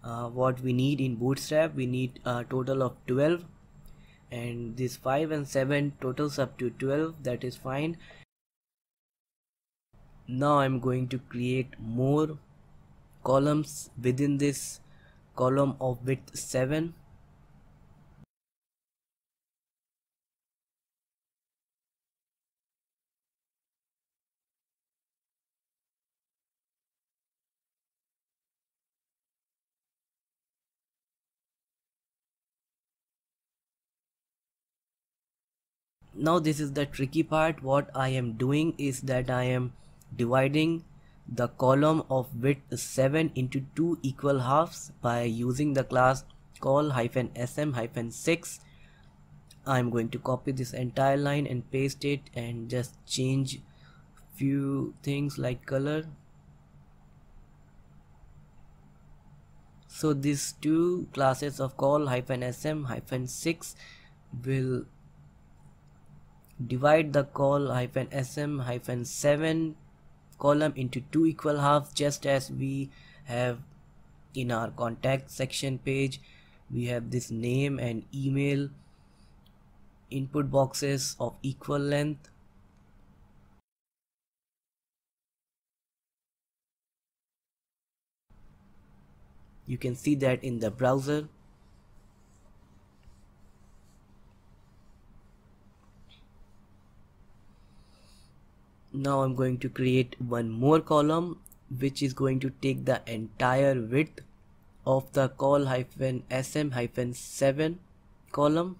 S1: what we need in Bootstrap. We need a total of 12, and this 5 and 7 totals up to 12. That is fine. Now I'm going to create more columns within this column of width 7. Now this is the tricky part. What I am doing is that I am dividing the column of width 7 into two equal halves by using the class call-sm-6. I'm going to copy this entire line and paste it and just change few things like color. So these two classes of call-sm-6 will divide the call-sm-7 column into two equal halves, just as we have in our contact section page. We have this name and email input boxes of equal length. You can see that in the browser. Now I'm going to create one more column, which is going to take the entire width of the call-sm-7 column.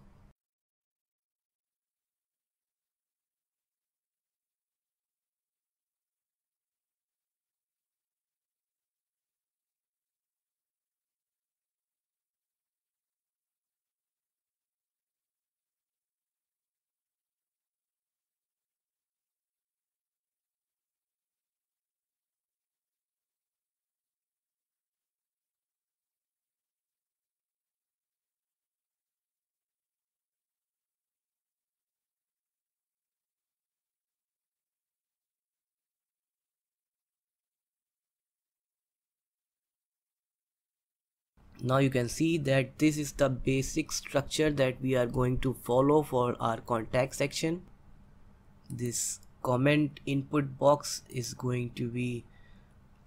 S1: Now you can see that this is the basic structure that we are going to follow for our contact section. This comment input box is going to be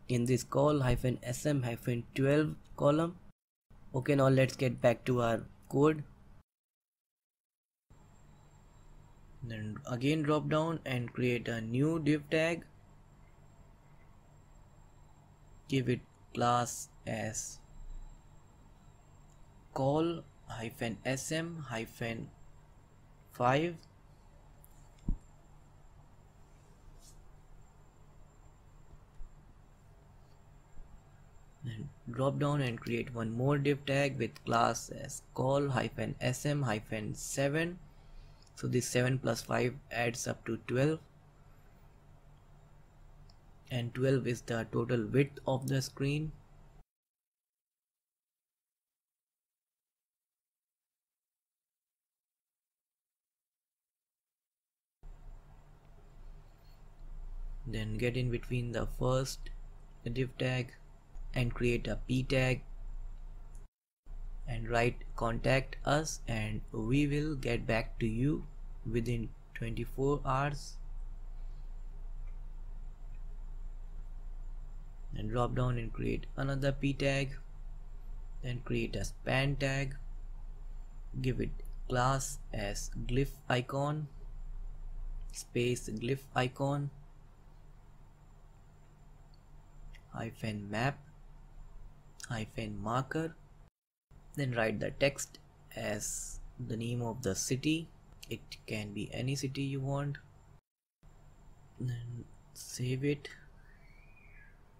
S1: in this call-sm-12 column. Okay, now let's get back to our code. Then again drop down and create a new div tag. Give it class as call hyphen sm hyphen 5, then drop down and create one more div tag with class as call hyphen sm hyphen 7. So this 7 plus 5 adds up to 12, and 12 is the total width of the screen. Then get in between the first div tag and create a p tag and write contact us, and we will get back to you within 24 hours. Then drop down and create another p tag, then create a span tag, give it class as glyph icon space glyph icon hyphen map hyphen marker, then write the text as the name of the city. It can be any city you want. Then save it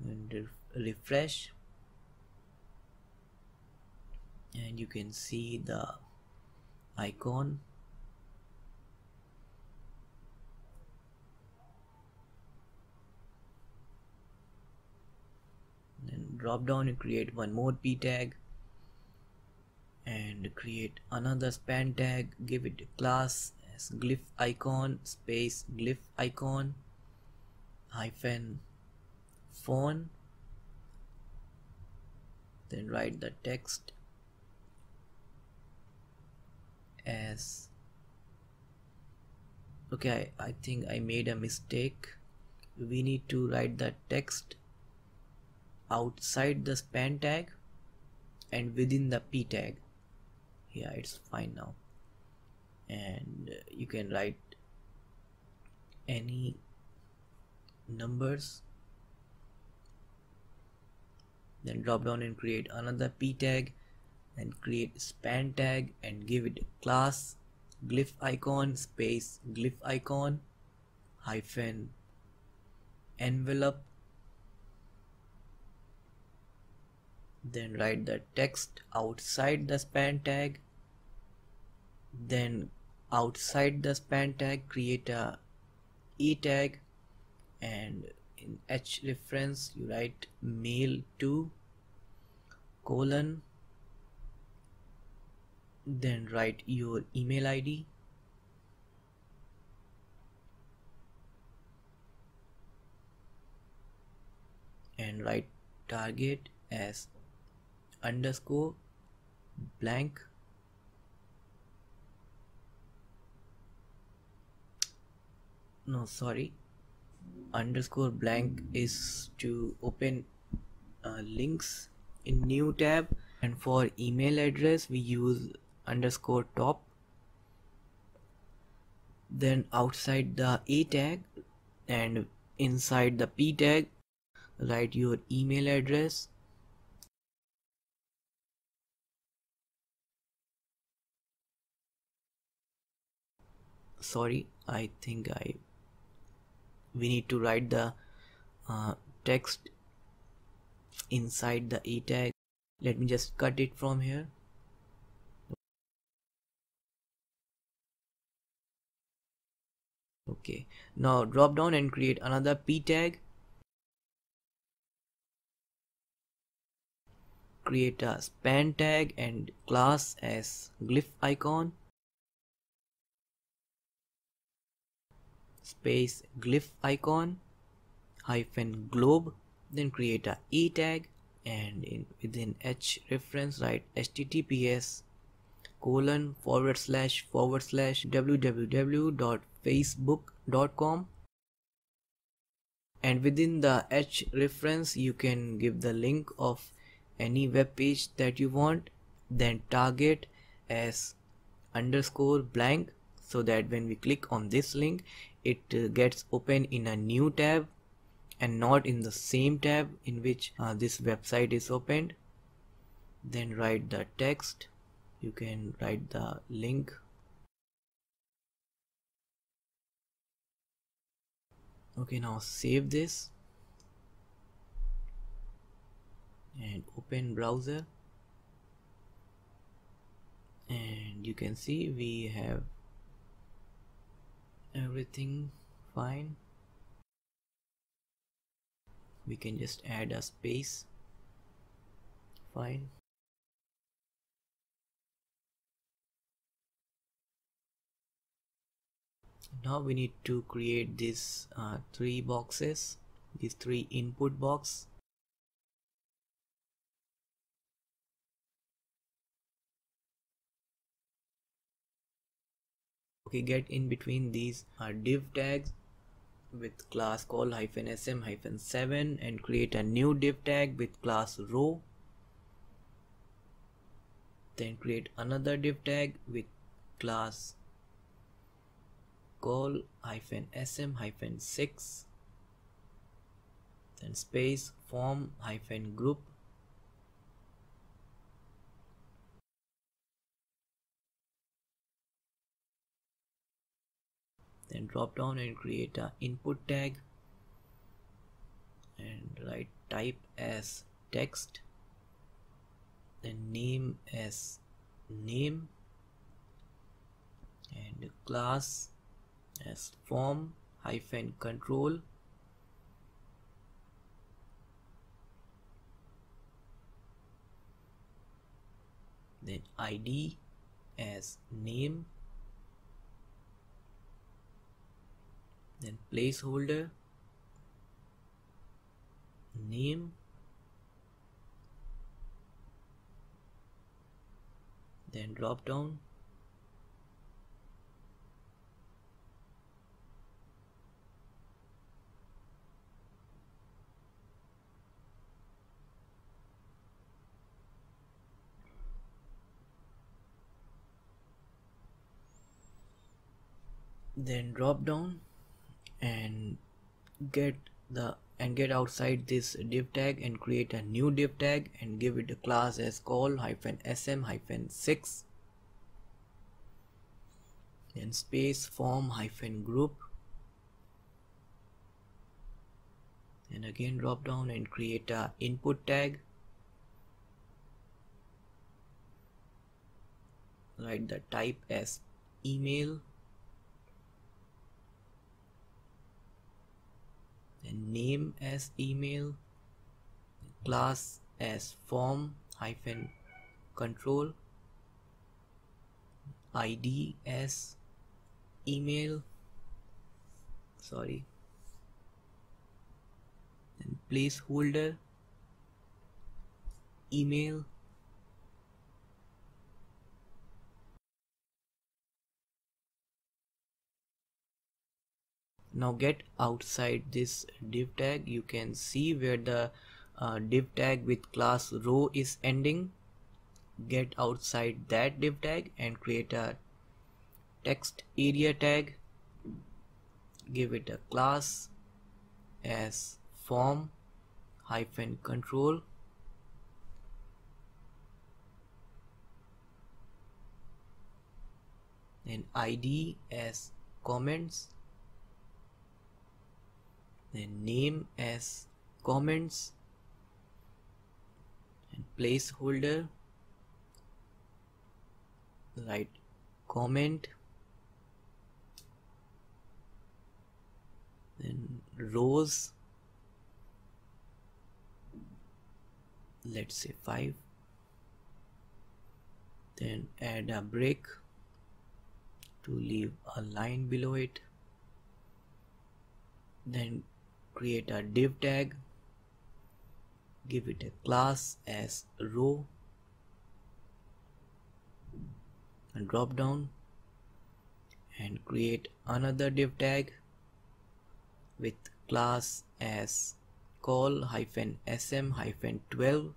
S1: and refresh, and you can see the icon. Then drop down and create one more p tag and create another span tag, give it a class as glyph icon space glyph icon hyphen phone, then write the text as okay, I think I made a mistake. We need to write the text outside the span tag and within the p tag. Yeah, it's fine now, and you can write any numbers. Then drop down and create another p tag and create span tag and give it class glyph icon space glyph icon hyphen envelope, then write the text outside the span tag, then outside the span tag create a e tag, and in h reference you write mail to colon, then write your email ID, and write target as underscore blank, no sorry, underscore blank is to open links in new tab, and for email address we use underscore top. Then outside the a tag and inside the p tag write your email address, sorry, I think we need to write the text inside the e tag. Let me just cut it from here. Okay, now drop down and create another p tag, create a span tag and class as glyph icon space glyph icon hyphen globe, then create a e tag and within h reference write https www.facebook.com, and within the h reference you can give the link of any web page that you want, then target as underscore blank, so that when we click on this link it gets open in a new tab and not in the same tab in which this website is opened. Then write the text You can write the link. Okay, now save this and open browser, and you can see we have everything fine. We can just add a space. Fine. Now we need to create these three boxes, these three input box. Okay, get in between these div tags with class call -sm-7 and create a new div tag with class row. Then create another div tag with class call -sm-6, then space form-group, then drop down and create a input tag and write type as text, then name as name, and class as form-control, then ID as name, then placeholder name, then drop down and get outside this div tag and create a new div tag and give it a class as call -sm-6, then space form-group, and again drop down and create a input tag, write the type as email, and name as email, class as form-control, ID as email, and placeholder email. Now get outside this div tag. You can see where the div tag with class row is ending. Get outside that div tag and create a text area tag. Give it a class as form-control, then ID as comments, then name as comments, and placeholder, write comment, then rows, let's say 5, then add a break to leave a line below it, then create a div tag, give it a class as row, and drop down and create another div tag with class as call -sm-12,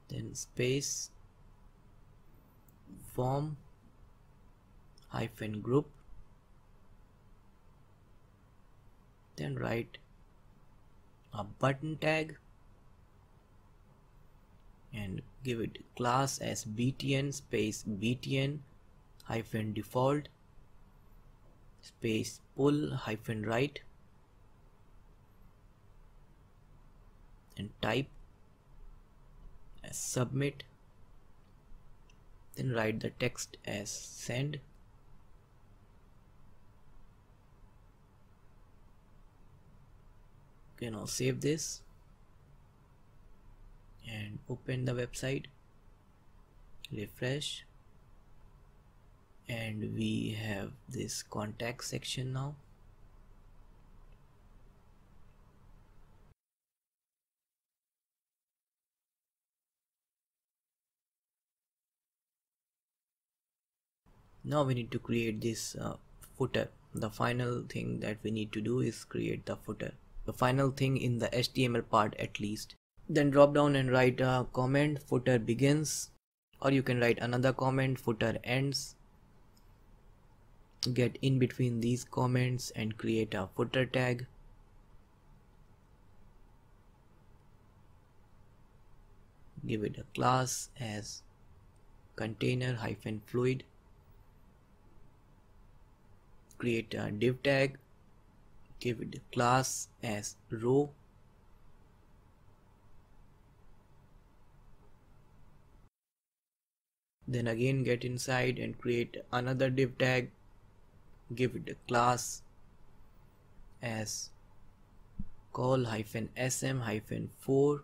S1: then space form-group, then write a button tag, and give it class as btn space btn hyphen default space pull hyphen right and type as submit, then write the text as send. Okay, now save this and open the website, refresh, and we have this contact section now. Now we need to create this footer. The final thing that we need to do is create the footer, the final thing in the HTML part at least. Then drop down and write a comment, footer begins, or you can write another comment, footer ends. Get in between these comments and create a footer tag. Give it a class as container-fluid. Create a div tag, give it a class as row. Then again get inside and create another div tag, give it a class as call-sm-4.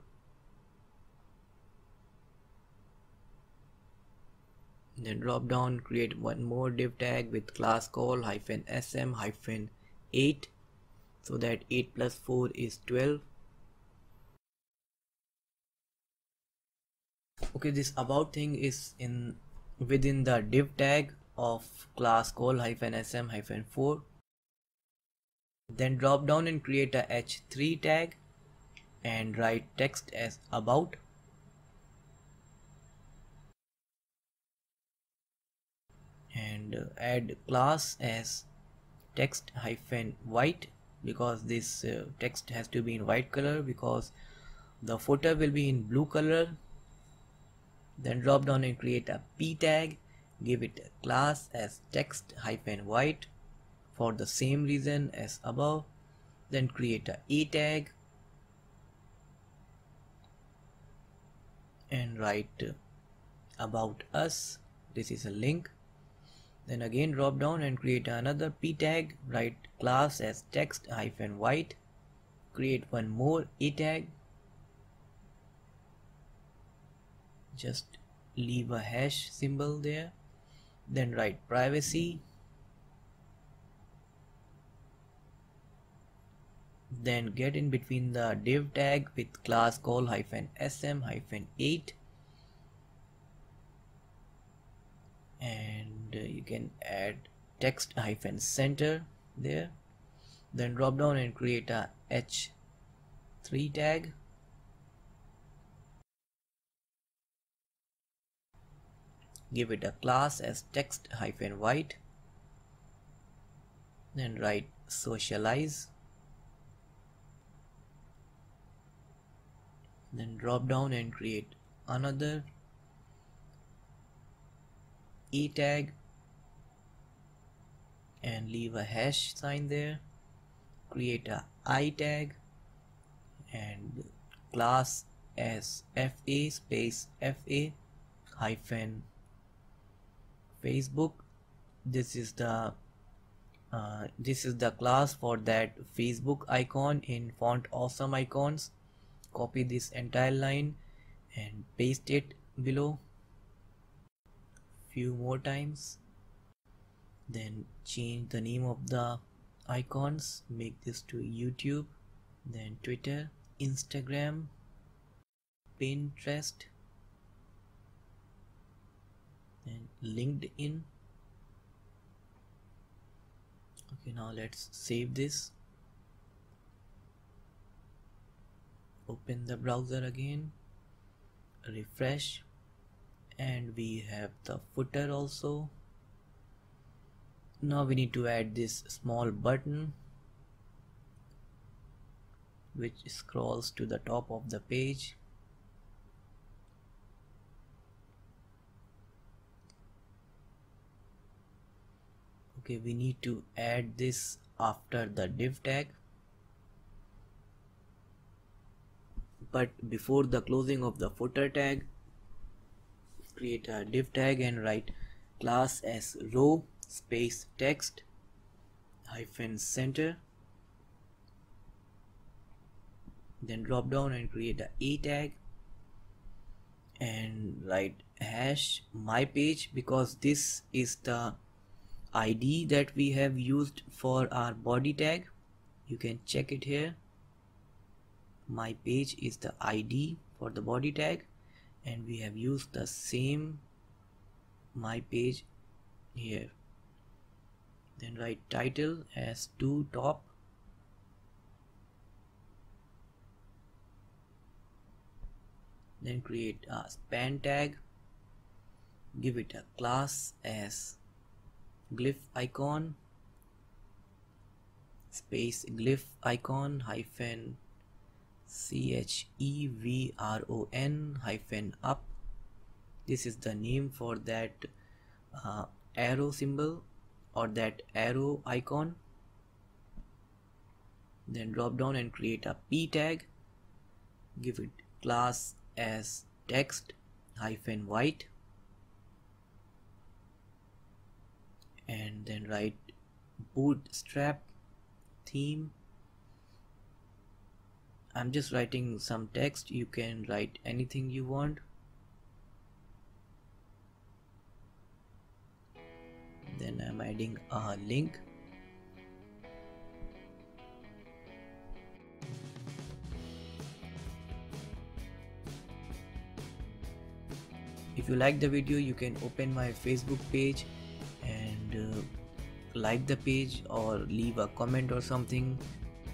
S1: Then drop down, create one more div tag with class call-sm-8, so that 8 plus 4 is 12. Okay, this about thing is within the div tag of class call-sm-4. Then drop down and create a h3 tag and write text as about. And add class as text-white, because this text has to be in white color because the footer will be in blue color. Then drop down and create a p tag, give it a class as text-white for the same reason as above. Then create a tag and write about us, this is a link. Then again drop down and create another p tag, write class as text-white, create one more a tag, just leave a hash symbol there. Then write privacy, then get in between the div tag with class call-sm-8, and you can add text-center there. Then drop down and create a h3 tag, give it a class as text-white, then write socialize. Then drop down and create another a tag and leave a hash sign there. Create a I tag and class as fa space fa hyphen Facebook. This is the class for that Facebook icon in Font Awesome Icons. Copy this entire line and paste it below few more times. Then change the name of the icons, make this to YouTube, then Twitter, Instagram, Pinterest, then LinkedIn. Okay, now let's save this. Open the browser again, refresh, and we have the footer also. Now we need to add this small button which scrolls to the top of the page. Okay, we need to add this after the div tag, but before the closing of the footer tag, create a div tag and write class as row space text hyphen center, then drop down and create a tag and write hash my page, because this is the ID that we have used for our body tag. You can check it here. My page is the ID for the body tag, and we have used the same my page here. Then write title as to top, then create a span tag, give it a class as glyph icon space glyph icon hyphen chevron hyphen up. This is the name for that arrow symbol or that arrow icon. Then drop down and create a p tag, give it class as text hyphen white, and then write bootstrap theme. I'm just writing some text, you can write anything you want. Then I'm adding a link. If you like the video, you can open my Facebook page and like the page or leave a comment or something,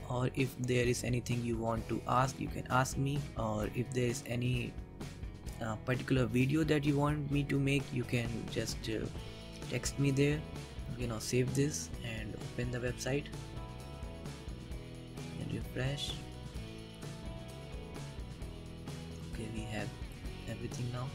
S1: or if there is anything you want to ask, you can ask me, or if there is any particular video that you want me to make, you can just text me there. Save this and open the website and refresh. Okay, we have everything now.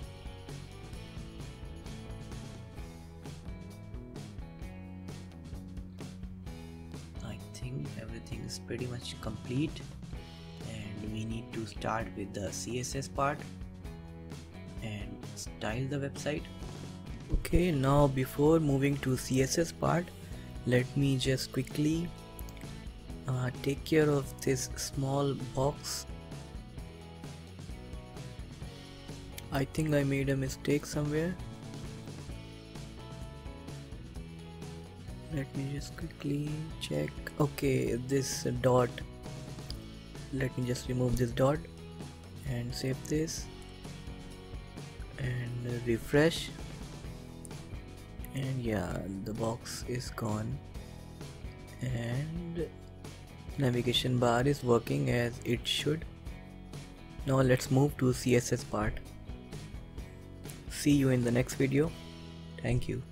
S1: I think everything is pretty much complete, and we need to start with the CSS part and style the website. Okay, now before moving to CSS part, let me just quickly take care of this small box. I think I made a mistake somewhere. Let me just quickly check. Okay, this dot, let me just remove this dot and save this and refresh, and yeah, the box is gone and navigation bar is working as it should. Now let's move to CSS part. See you in the next video. Thank you.